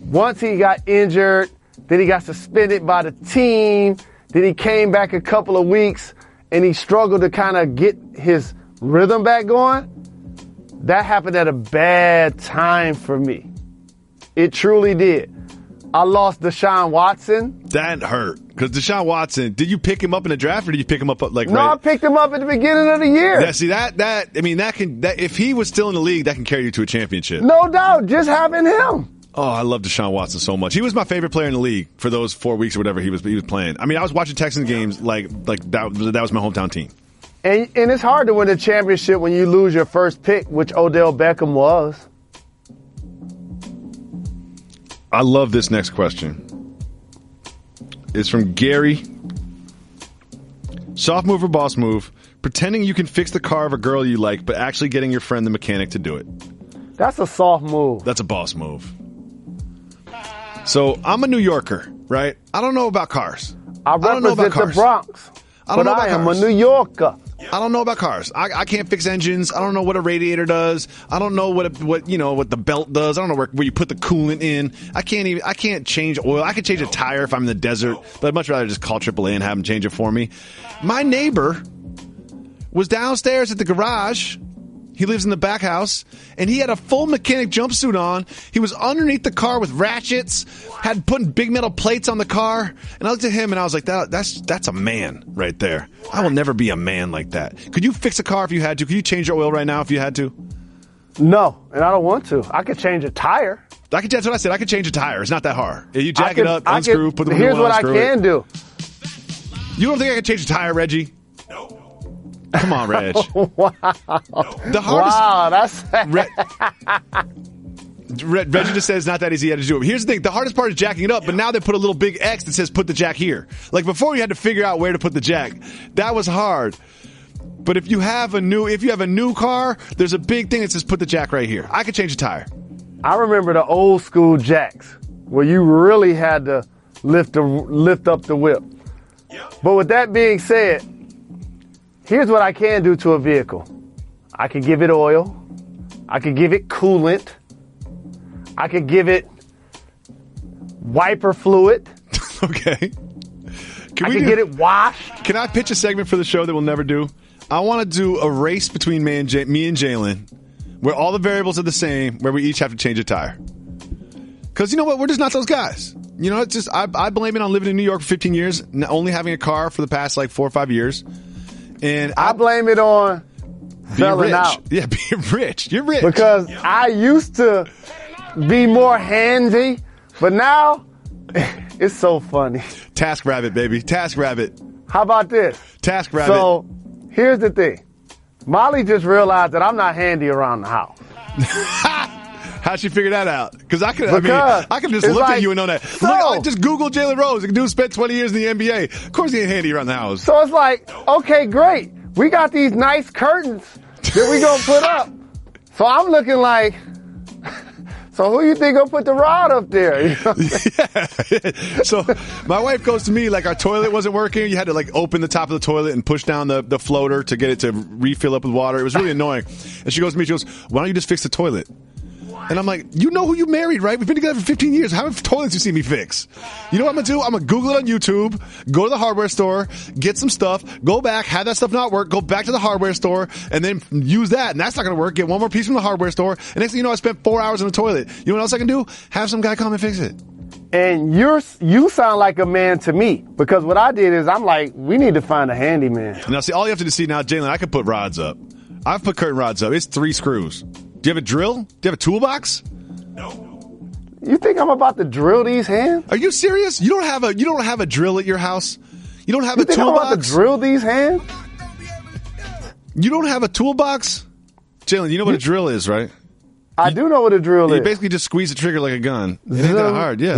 once he got injured, then he got suspended by the team, then he came back a couple of weeks and he struggled to kind of get his rhythm back going, that happened at a bad time for me. It truly did. I lost Deshaun Watson. That hurt. Because Deshaun Watson, did you pick him up in the draft or did you pick him up like No, right? I picked him up at the beginning of the year. Yeah, see that if he was still in the league, that can carry you to a championship. No doubt, just having him. Oh, I love Deshaun Watson so much. He was my favorite player in the league for those 4 weeks or whatever he was playing. I mean, I was watching Texans games like that was my hometown team. And it's hard to win a championship when you lose your first pick, which Odell Beckham was. I love this next question. It's from Gary. Soft move or boss move? Pretending you can fix the car of a girl you like, but actually getting your friend the mechanic to do it. That's a soft move. That's a boss move. So I'm a New Yorker, right? I don't know about cars. I represent the Bronx. I don't know about I am cars. a New Yorker. I don't know about cars. I can't fix engines. I don't know what a radiator does. I don't know what the belt does. I don't know where you put the coolant in. I can't change oil. I can change a tire if I'm in the desert, but I'd much rather just call AAA and have them change it for me. My neighbor was downstairs at the garage. He lives in the back house, and he had a full mechanic jumpsuit on. He was underneath the car with ratchets, had putting big metal plates on the car. And I looked at him, and I was like, that's a man right there. I will never be a man like that. Could you fix a car if you had to? Could you change your oil right now if you had to? No, and I don't want to. I could change a tire. That's what I said. I could change a tire. It's not that hard. You jack it up, unscrew, put the wheel on, Here's what I can do. You don't think I could change a tire, Reggie? No. Come on, Reg. Wow. The hardest. Wow, that's. Reggie just says it's not that easy to do it. Here's the thing. The hardest part is jacking it up, but now they put a little big X that says put the jack here. Like before you had to figure out where to put the jack. That was hard. But if you have a new car, there's a big thing that says put the jack right here. I could change a tire. I remember the old school jacks where you really had to lift up the whip. But with that being said, here's what I can do to a vehicle. I can give it oil. I can give it coolant. I could give it wiper fluid. Okay. I can get it washed. Can I pitch a segment for the show that we'll never do? I want to do a race between me and Jalen where all the variables are the same, where we each have to change a tire. Because you know what? We're just not those guys. You know, it's just I blame it on living in New York for 15 years, only having a car for the past 4 or 5 years. And I blame it on selling rich. out. Yeah, being rich. You're rich. Because I used to be more handy, but now it's so funny. Task Rabbit, baby. Task Rabbit. How about this? Task Rabbit. So here's the thing. Molly just realized that I'm not handy around the house. How'd she figure that out? Because I could just look at you and know that. Just Google Jalen Rose. The dude spent 20 years in the NBA. Of course he ain't handy around the house. So it's like, okay, great. We got these nice curtains that we gonna put up. So I'm looking like, So who you think gonna put the rod up there? You know? Yeah. So my wife goes to me like our toilet wasn't working. You had to like open the top of the toilet and push down the floater to get it to refill up with water. It was really annoying. And she goes to me, she goes, why don't you just fix the toilet? And I'm like, you know who you married, right? We've been together for 15 years. How many toilets you see me fix? You know what I'm going to do? I'm going to Google it on YouTube, go to the hardware store, get some stuff, go back, have that stuff not work, go back to the hardware store, and then use that. And that's not going to work. Get one more piece from the hardware store. And next thing you know, I spent 4 hours in the toilet. You know what else I can do? Have some guy come and fix it. And you sound like a man to me, because what I did is I'm like, we need to find a handyman. Now, see, all you have to see now, Jalen, I could put rods up. I've put curtain rods up. It's 3 screws. Do you have a drill? Do you have a toolbox? No. You think I'm about to drill these hands? Are you serious? You don't have a drill at your house? You don't have You a think toolbox? I'm about to drill these hands? You don't have a toolbox? Jalen, you know what a drill is, right? I do know what a drill is. You basically just squeeze the trigger like a gun. It ain't that hard, yeah.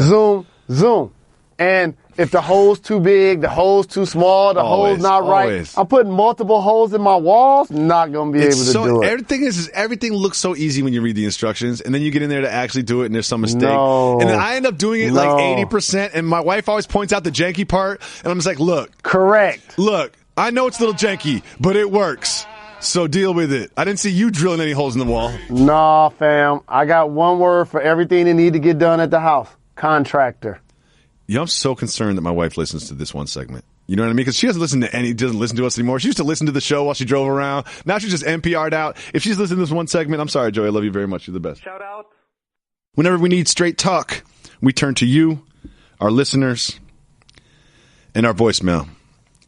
Zoom. And if the hole's too big, the hole's too small, the hole's not right, always. I'm putting multiple holes in my walls, not going to be able to do it. Everything everything looks so easy when you read the instructions, and then you get in there to actually do it, and there's some mistake. No. And then I end up doing it like 80%, and my wife always points out the janky part, and I'm just like, look. Correct. Look, I know it's a little janky, but it works. So deal with it. I didn't see you drilling any holes in the wall. Nah, fam. I got one word for everything that need to get done at the house. Contractor. You know, I'm so concerned that my wife listens to this one segment. You know what I mean? Because she doesn't listen to us anymore. She used to listen to the show while she drove around. Now she's just NPR'd out. If she's listening to this one segment, I'm sorry, Joey. I love you very much. You're the best. Shout out. Whenever we need straight talk, we turn to you, our listeners, and our voicemail.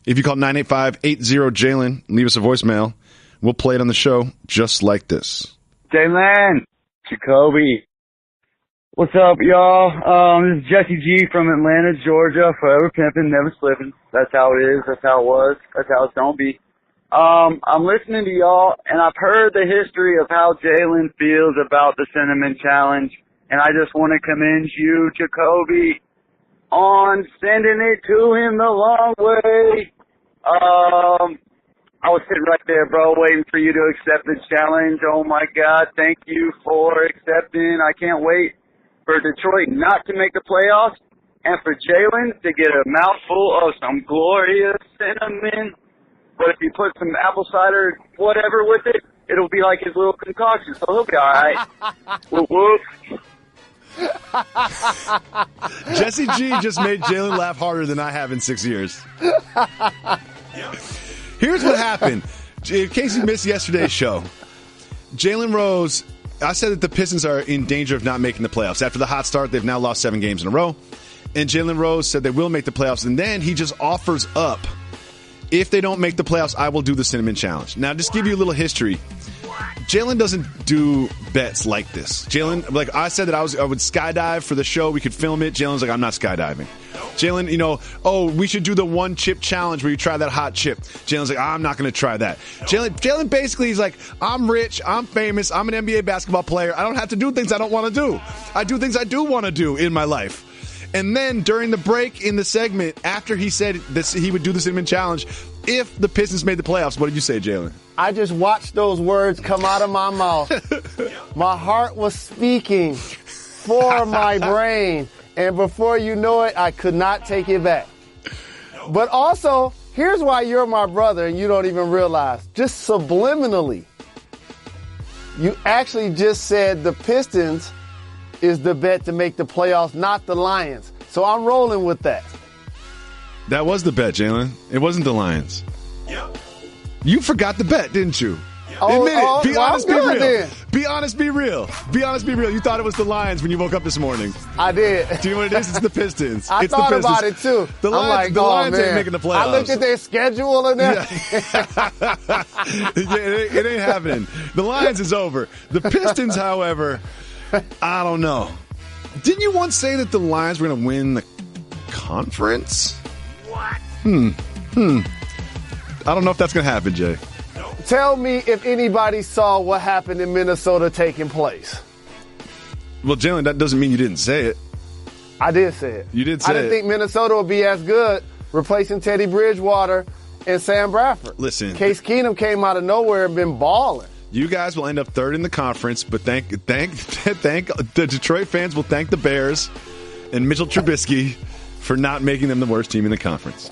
If you call 985-80-JALEN, leave us a voicemail. We'll play it on the show just like this. Jalen Jacoby. What's up, y'all? This is Jesse G from Atlanta, Georgia. Forever pimping, never slipping. That's how it is. That's how it was. That's how it's gonna be. I'm listening to y'all, and I've heard the history of how Jalen feels about the Cinnamon Challenge, and I just want to commend you, Jacoby, on sending it to him the long way. I was sitting right there, bro, waiting for you to accept the challenge. Oh, my God. Thank you for accepting. I can't wait for Detroit not to make the playoffs and for Jalen to get a mouthful of some glorious cinnamon. But if you put some apple cider, whatever with it, it'll be like his little concoction. So he'll be all right. Whoop, whoop. Jesse G just made Jalen laugh harder than I have in 6 years. Here's what happened. In case you missed yesterday's show, Jalen Rose, I said that the Pistons are in danger of not making the playoffs. After the hot start, they've now lost 7 games in a row. And Jalen Rose said they will make the playoffs. And then he just offers up, if they don't make the playoffs, I will do the Cinnamon Challenge. Now, just give you a little history. Jalen doesn't do bets like this. Jalen, like I said that I would skydive for the show. We could film it. Jalen's like, I'm not skydiving. Jalen, we should do the 1 chip challenge where you try that hot chip. Jalen's like, I'm not going to try that. Jalen basically is like, I'm rich, I'm famous, I'm an NBA basketball player. I don't have to do things I don't want to do. I do things I do want to do in my life. And then during the break in the segment, after he said this, he would do the Cinnamon Challenge, if the Pistons made the playoffs, what did you say, Jalen? I just watched those words come out of my mouth. My heart was speaking for my brain. And before you know it, I could not take it back. But also, here's why you're my brother and you don't even realize. Just subliminally, you actually just said the Pistons is the bet to make the playoffs, not the Lions. So I'm rolling with that. That was the bet, Jalen. It wasn't the Lions. Yep. You forgot the bet, didn't you? Oh, Admit it. Be honest, be real. Then. Be honest, be real. Be honest, be real. You thought it was the Lions when you woke up this morning. I did. Do you know what it is? It's the Pistons. I it's thought the Pistons. about it, too. The Lions ain't making the playoffs. I looked at their schedule and everything. Yeah, it ain't happening. The Lions is over. The Pistons, however, I don't know. Didn't you once say that the Lions were going to win the conference? What? I don't know if that's going to happen, Jay. Tell me if anybody saw what happened in Minnesota taking place. Well, Jalen, that doesn't mean you didn't say it. I did say it. You did say it. I didn't think Minnesota would be as good replacing Teddy Bridgewater and Sam Bradford. Listen. Case Keenum came out of nowhere and been balling. You guys will end up third in the conference, but thank the Detroit fans will thank the Bears and Mitchell Trubisky for not making them the worst team in the conference.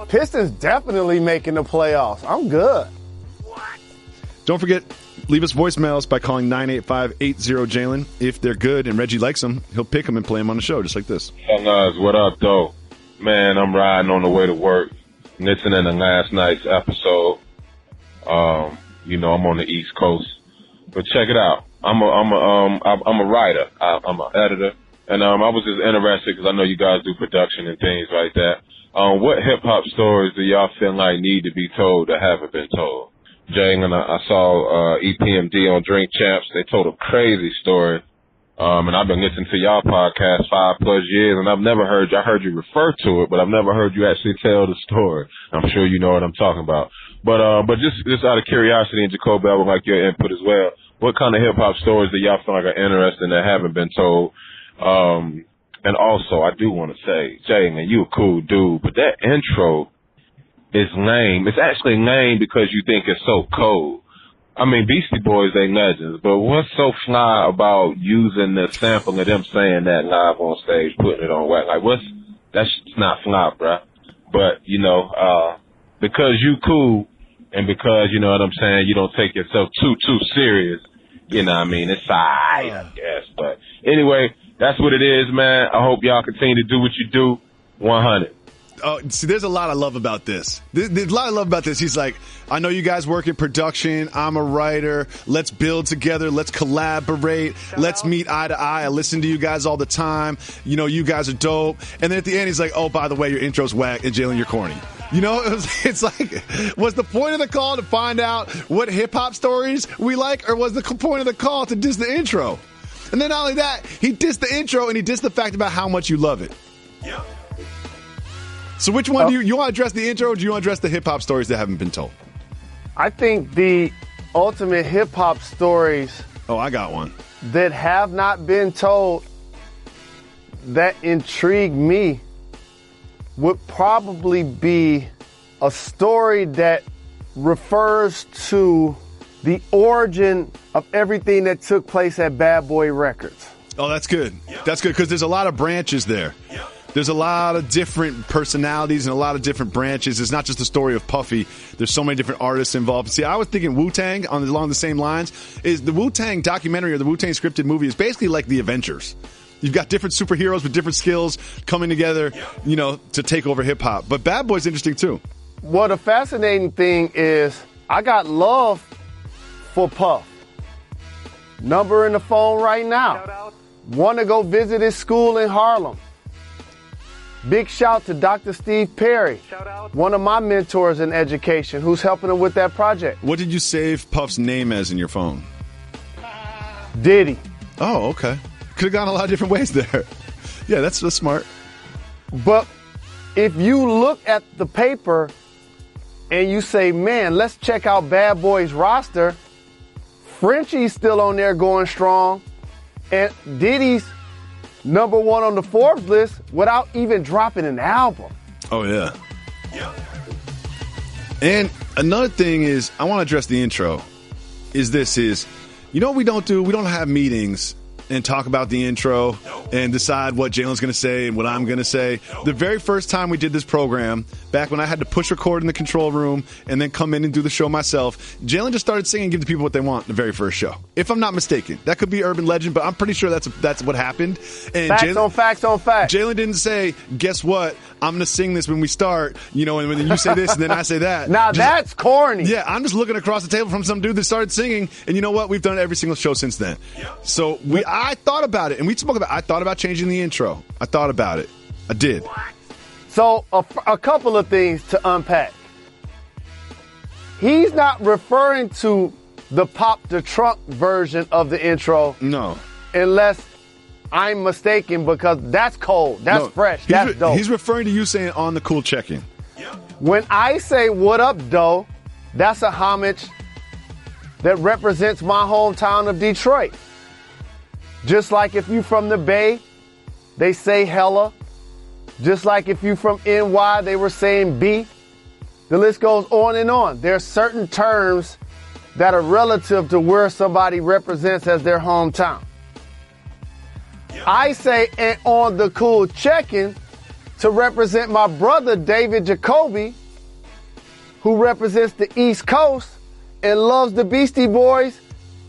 Pistons definitely making the playoffs. I'm good. Don't forget, leave us voicemails by calling 985-80-JALEN. If they're good and Reggie likes them, he'll pick them and play them on the show, just like this. Fellas, what up, though? Man, I'm riding on the way to work, listening to last night's episode. I'm on the East Coast, but check it out. I'm a writer. I'm an editor, and I was just interested because I know you guys do production and things like that. What hip hop stories do y'all feel like need to be told that haven't been told? Jalen, I saw EPMD on Drink Champs. They told a crazy story. And I've been listening to y'all podcast 5+ years, and I've never heard you. I heard you refer to it, but I've never heard you actually tell the story. I'm sure you know what I'm talking about. But just out of curiosity, and Jacoby, I would like your input as well. What kind of hip hop stories do y'all feel like are interesting that haven't been told? And also, I do want to say, Jalen, you a cool dude, but that intro is lame. It's actually lame because you think it's so cold. I mean, Beastie Boys, they legends, but what's so fly about using the sample of them saying that live on stage, putting it on wax? Like, that's not fly, bruh. But, because you cool, and because, you know what I'm saying, you don't take yourself too serious, you know what I mean? It's alright, I guess. But anyway, that's what it is, man. I hope y'all continue to do what you do. 100. Oh, see, there's a lot I love about this. There's a lot I love about this. He's like, I know you guys work in production. I'm a writer. Let's build together. Let's collaborate. Let's meet eye to eye. I listen to you guys all the time. You know, you guys are dope. And then at the end, he's like, oh, by the way, your intro's whack, and Jalen, you're corny. You know, it's like, was the point of the call to find out what hip-hop stories we like, or was the point of the call to diss the intro? And then not only that, he dissed the intro, and he dissed the fact about how much you love it. Yep. So which one do you want to address, the intro, or do you want to address the hip-hop stories that haven't been told? I think the ultimate hip-hop stories Oh, I got one. that have not been told that intrigue me would probably be a story that refers to the origin of everything that took place at Bad Boy Records. Oh, that's good. That's good because there's a lot of branches there. There's a lot of different personalities and a lot of different branches. It's not just the story of Puffy. There's so many different artists involved. See, I was thinking Wu-Tang along the same lines. Is the Wu-Tang documentary or the Wu-Tang scripted movie is basically like the Avengers. You've got different superheroes with different skills coming together, you know, to take over hip-hop. But Bad Boy's interesting, too. Well, the fascinating thing is I got love for Puff. Number in the phone right now. Want to go visit his school in Harlem. Big shout to Dr. Steve Perry, one of my mentors in education, who's helping him with that project. What did you save Puff's name as in your phone? Diddy. Oh, okay. Could have gone a lot of different ways there. Yeah, that's smart. But if you look at the paper and you say, man, let's check out Bad Boy's roster, Frenchie's still on there going strong, and Diddy's number one on the Forbes list without even dropping an album. Oh, yeah. And another thing is, I want to address the intro, is, you know what we don't do? We don't have meetings and talk about the intro and decide what Jalen's going to say and what I'm going to say. The very first time we did this program, back when I had to push record in the control room and then come in and do the show myself, Jalen just started singing and give the people what they want the very first show. If I'm not mistaken. That could be urban legend, but I'm pretty sure that's what happened. And facts on facts on facts. Jalen didn't say, guess what? I'm going to sing this when we start, you know, and when you say this and then I say that. Now that's corny. Yeah, I'm just looking across the table from some dude that started singing, and you know what? We've done it every single show since then. So I thought about it, and we spoke about it. I thought about changing the intro. I thought about it. I did. So a couple of things to unpack. He's not referring to the Pop the Trunk version of the intro. No. Unless I'm mistaken, because that's cold. That's fresh. That's dope. He's referring to you saying on the cool check-in. When I say what up, doe, that's a homage that represents my hometown of Detroit. Just like if you from the Bay, they say hella. Just like if you from NY, they were saying B. The list goes on and on. There are certain terms that are relative to where somebody represents as their hometown. I say, and on the cool check-in to represent my brother, David Jacoby, who represents the East Coast and loves the Beastie Boys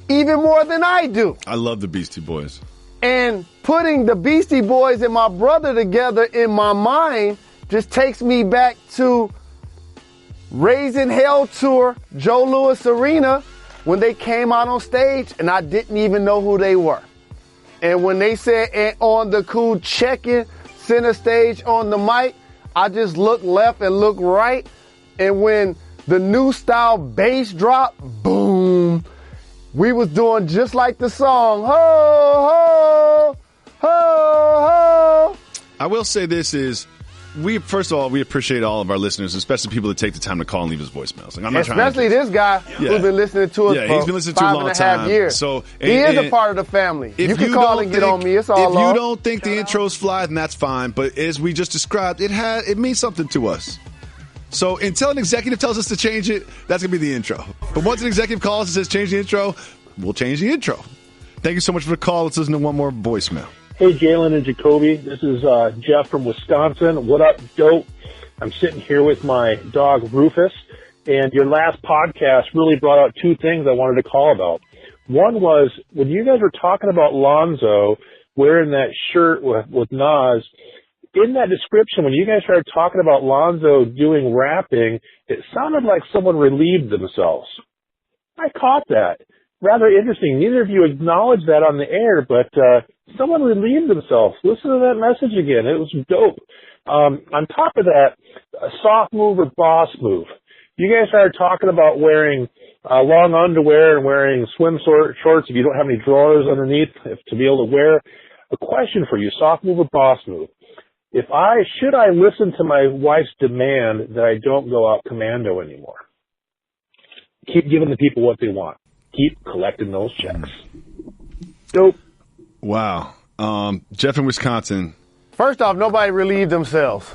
even more than I do. I love the Beastie Boys. And putting the Beastie Boys and my brother together in my mind just takes me back to Raising Hell Tour, Joe Louis Arena, when they came out on stage and I didn't even know who they were. And when they said, and on the cool check-in, center stage on the mic, I just looked left and looked right. And when the new style bass dropped, boom, we was doing just like the song, ho, ho, ho, ho. I will say this is, first of all, we appreciate all of our listeners, especially people that take the time to call and leave us voicemails. Like, I'm not especially this guy who's been listening to us he's been listening to a long time. 5.5 years. So, he is a part of the family. You can call and get on me. It's all If love. you don't think the intros fly, then that's fine. But as we just described, it means something to us. So until an executive tells us to change it, that's going to be the intro. But once an executive calls and says change the intro, we'll change the intro. Thank you so much for the call. Let's listen to one more voicemail. Hey, Jalen and Jacoby. This is Jeff from Wisconsin. What up, dope? I'm sitting here with my dog, Rufus, and your last podcast really brought out two things I wanted to call about. One was, when you guys were talking about Lonzo wearing that shirt with Nas, in that description, when you guys started talking about Lonzo doing rapping, it sounded like someone relieved themselves. I caught that. Rather interesting. Neither of you acknowledged that on the air, but someone relieved themselves. Listen to that message again. It was dope. On top of that, a soft move or boss move. You guys started talking about wearing long underwear and wearing swim shorts if you don't have any drawers underneath to be able to wear. A question for you, soft move or boss move. Should I listen to my wife's demand that I don't go out commando anymore? Keep giving the people what they want. Keep collecting those checks. Dope. Wow. Jeff in Wisconsin. First off, nobody relieved themselves.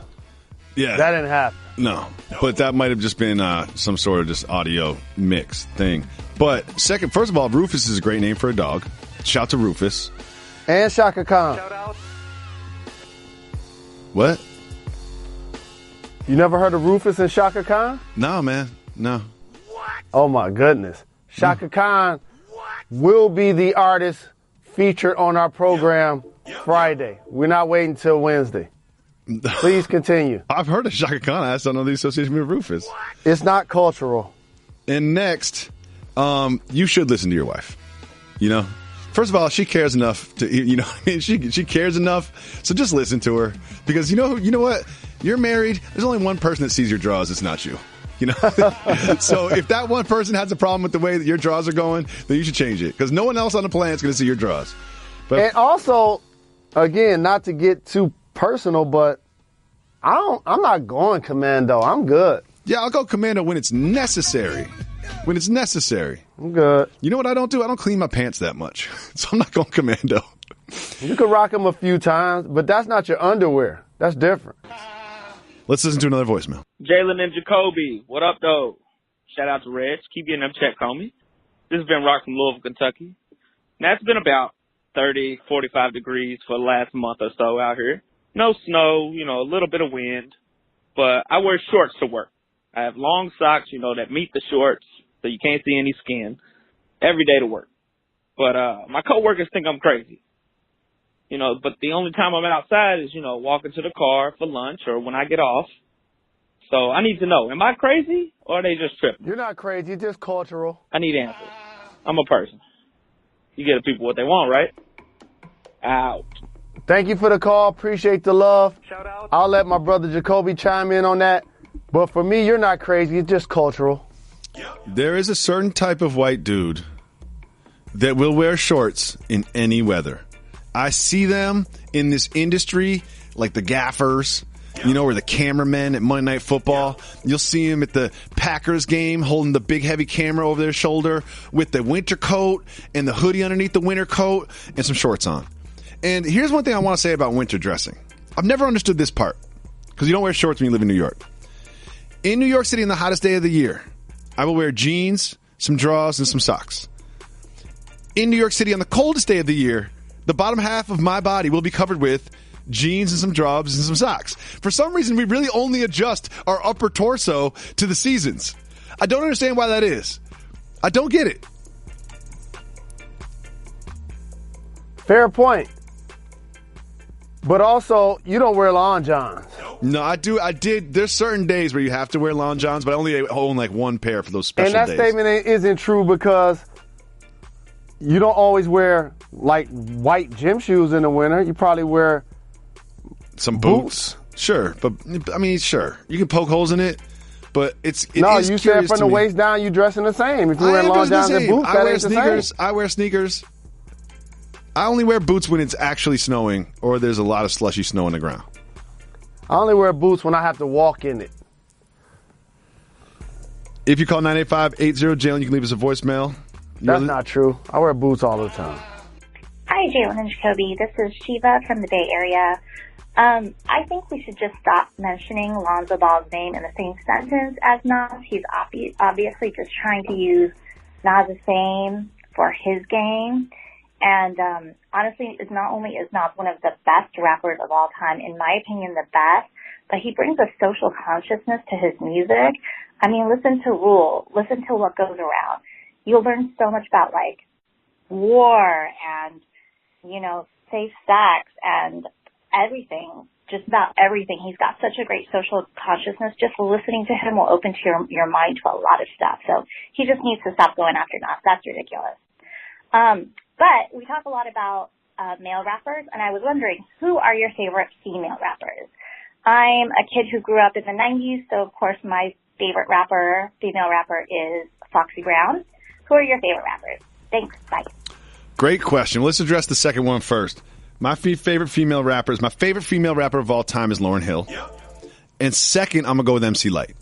Yeah. That didn't happen. No. But that might have just been some sort of just audio mix thing. But second, first of all, Rufus is a great name for a dog. Shout to Rufus. And Shaka Khan. Shout out. What? You never heard of Rufus and Shaka Khan? No, man. No. Oh, my goodness. Shaka Khan will be the artist featured on our program Friday. We're not waiting till Wednesday. Please continue. I've heard of Shaka Khan. I just don't know the association with Rufus. It's not cultural. And next, you should listen to your wife. You know? First of all, she cares enough to, you know, I mean, she cares enough. So just listen to her, because you know what? You're married. There's only one person that sees your draws. It's not you. You know, so if that one person has a problem with the way that your draws are going, then you should change it, because no one else on the planet is going to see your draws. But, and also, again, not to get too personal, but I'm not going commando. I'm good. Yeah, I'll go commando when it's necessary. When it's necessary. I'm good. You know what I don't do? I don't clean my pants that much. So I'm not going commando. You can rock them a few times, but that's not your underwear. That's different. Let's listen to another voicemail. Jalen and Jacoby, what up, though? Shout out to Reg. Keep getting them check, homie. This has been Rock from Louisville, Kentucky. Now, it's been about 30, 45 degrees for the last month or so out here. No snow, you know, a little bit of wind. But I wear shorts to work. I have long socks, you know, that meet the shorts, so you can't see any skin, every day to work. But my coworkers think I'm crazy. You know, but the only time I'm outside is, you know, walking to the car for lunch or when I get off. So I need to know, am I crazy or are they just tripping? You're not crazy, you're just cultural. I need answers. I'm a person. You give the people what they want, right? Out. Thank you for the call. Appreciate the love. Shout out. I'll let my brother Jacoby chime in on that. But for me, you're not crazy. It's just cultural. There is a certain type of white dude that will wear shorts in any weather. I see them in this industry, like the gaffers, you know, or the cameramen at Monday Night Football. You'll see them at the Packers game holding the big heavy camera over their shoulder with the winter coat and the hoodie underneath the winter coat and some shorts on. And here's one thing I want to say about winter dressing. I've never understood this part, because you don't wear shorts when you live in New York. In New York City, on the hottest day of the year, I will wear jeans, some drawers, and some socks. In New York City on the coldest day of the year, the bottom half of my body will be covered with jeans and some drawers and some socks. For some reason, we really only adjust our upper torso to the seasons. I don't understand why that is. I don't get it. Fair point. But also, you don't wear long johns. No, I do. I did. There's certain days where you have to wear long johns, but I only own like one pair for those special days. And that statement isn't true because you don't always wear like white gym shoes in the winter. You probably wear some boots. Sure, but I mean, sure, you can poke holes in it, but it no. Is you said from the waist down, you dressing the same. If you wear long johns and boots, that ain't the same. I wear sneakers. I only wear boots when it's actually snowing or there's a lot of slushy snow on the ground. I only wear boots when I have to walk in it. If you call 985-80-JALEN, you can leave us a voicemail. That's not true. I wear boots all the time. Hi, Jalen and Jacoby. This is Shiva from the Bay Area. I think we should just stop mentioning Lonzo Ball's name in the same sentence as Nas. He's obviously just trying to use Nas' fame for his game. And honestly, not only is Nas one of the best rappers of all time, in my opinion, the best, but he brings a social consciousness to his music. I mean, listen to Rule. Listen to What Goes Around. You'll learn so much about, like, war and, you know, safe sex and everything, just about everything. He's got such a great social consciousness. Just listening to him will open to your mind to a lot of stuff. So he just needs to stop going after Nas. That's ridiculous. But we talk a lot about male rappers, and I was wondering, who are your favorite female rappers? I'm a kid who grew up in the 90s, so of course my favorite female rapper is Foxy Brown. Who are your favorite rappers? Thanks. Bye. Great question. Let's address the second one first. My favorite female rapper of all time is Lauryn Hill. Yep. And second, I'm going to go with MC Lyte.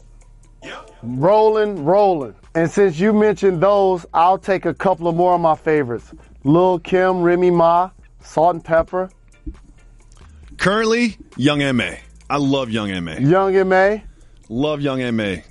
Yep. Rolling. And since you mentioned those, I'll take a couple of more of my favorites. Lil' Kim, Remy Ma, Salt and Pepper. Currently, Young M.A. I love Young M.A. Young M.A. Love Young M.A.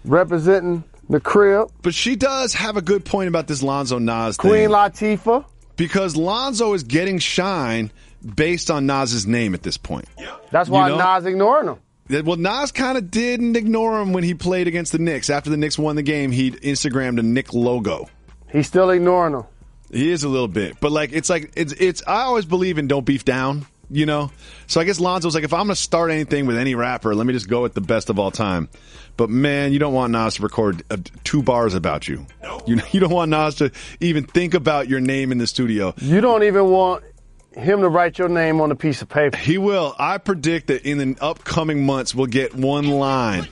Representing the crib. But she does have a good point about this Lonzo Nas thing. Queen Latifah. Because Lonzo is getting shine based on Nas's name at this point. That's why Nas ignoring him. Well, Nas kind of didn't ignore him when he played against the Knicks. After the Knicks won the game, he Instagrammed a Knick logo. He's still ignoring him. He is a little bit. But it's I always believe in don't beef down, you know? So I guess Lonzo's like, if I'm going to start anything with any rapper, let me just go with the best of all time. But man, you don't want Nas to record 2 bars about you. No. You don't want Nas to even think about your name in the studio. You don't even want him to write your name on a piece of paper. He will. I predict that in the upcoming months, we'll get one line.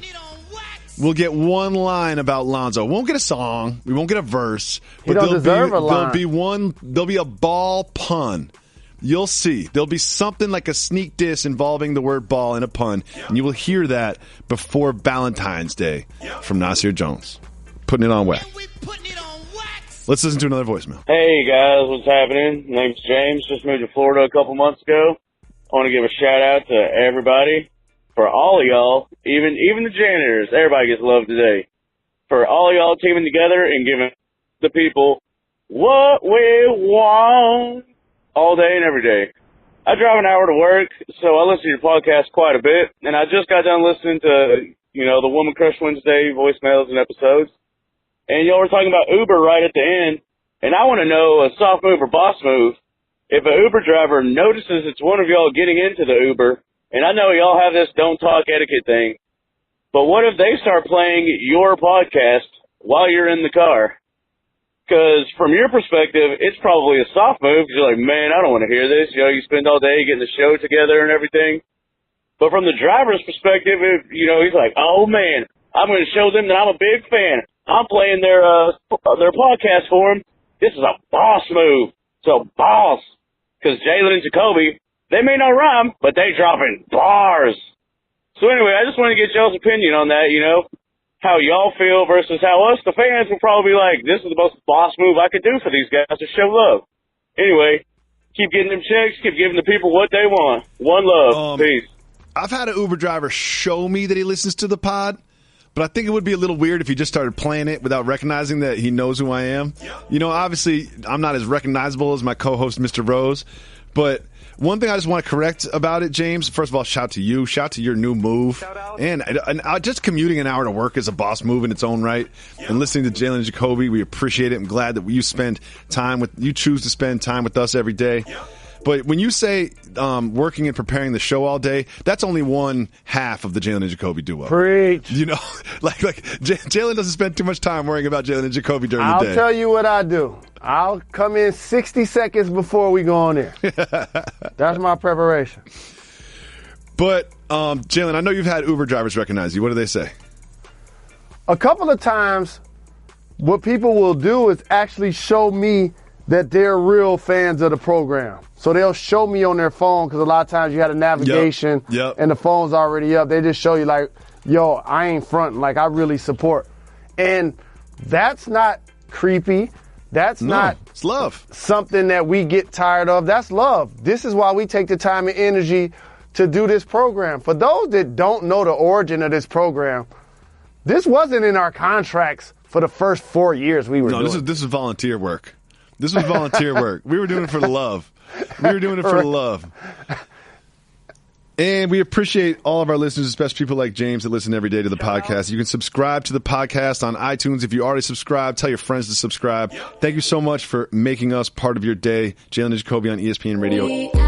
We'll get one line about Lonzo. We won't get a song. We won't get a verse. But don't deserve a line. There'll be a ball pun. You'll see. There'll be something like a sneak diss involving the word ball in a pun. Yep. And you will hear that before Valentine's Day from Nasir Jones. Putting it on wax. Let's listen to another voicemail. Hey, guys. What's happening? Name's James. Just moved to Florida a couple months ago. I want to give a shout-out to everybody. For all of y'all, even the janitors, everybody gets love today. For all of y'all teaming together and giving the people what we want all day and every day. I drive an hour to work, so I listen to your podcast quite a bit, and I just got done listening to, the Woman Crush Wednesday voicemails and episodes, and y'all were talking about Uber right at the end, and I want to know a soft move or boss move. If an Uber driver notices it's one of y'all getting into the Uber, and I know y'all have this don't talk etiquette thing, but what if they start playing your podcast while you're in the car? Because from your perspective, it's probably a soft move because you're like, man, I don't want to hear this. You spend all day getting the show together and everything. But from the driver's perspective, he's like, oh, man, I'm going to show them that I'm a big fan. I'm playing their podcast for them. This is a boss move. So boss. Because Jalen and Jacoby, they may not rhyme, but they dropping bars. So anyway, I just want to get y'all's opinion on that, how y'all feel versus how us, the fans, will probably be like, this is the most boss move I could do for these guys to show love. Anyway, keep getting them checks, keep giving the people what they want. One love. Peace. I've had an Uber driver show me that he listens to the pod, But I think it would be a little weird if he just started playing it without recognizing that he knows who I am. You know, obviously, I'm not as recognizable as my co-host, Mr. Rose. But one thing I just want to correct about it, James, first of all, shout to you. Shout to your new move. And just commuting an hour to work is a boss move in its own right. And listening to Jalen Jacoby, we appreciate it. I'm glad that you choose to spend time with us every day. But when you say working and preparing the show all day, that's only one half of the Jalen and Jacoby duo. Preach. You know, like Jalen doesn't spend too much time worrying about Jalen and Jacoby during the day. I'll tell you what I do. I'll come in 60 seconds before we go on there. That's my preparation. But, Jalen, I know you've had Uber drivers recognize you. What do they say? A couple of times, what people will do is actually show me that they're real fans of the program. So they'll show me on their phone, because a lot of times you had a navigation and the phone's already up. They just show you like, yo, I ain't fronting, like I really support. And that's not creepy. That's not it's love. Something that we get tired of. That's love. This is why we take the time and energy to do this program. For those that don't know the origin of this program, this wasn't in our contracts for the first 4 years we were doing. No, this is volunteer work. This was volunteer work. We were doing it for the love. We were doing it for the love. And we appreciate all of our listeners, especially people like James that listen every day to the podcast. You can subscribe to the podcast on iTunes. If you already subscribed, tell your friends to subscribe. Thank you so much for making us part of your day. Jalen Jacoby on ESPN Radio.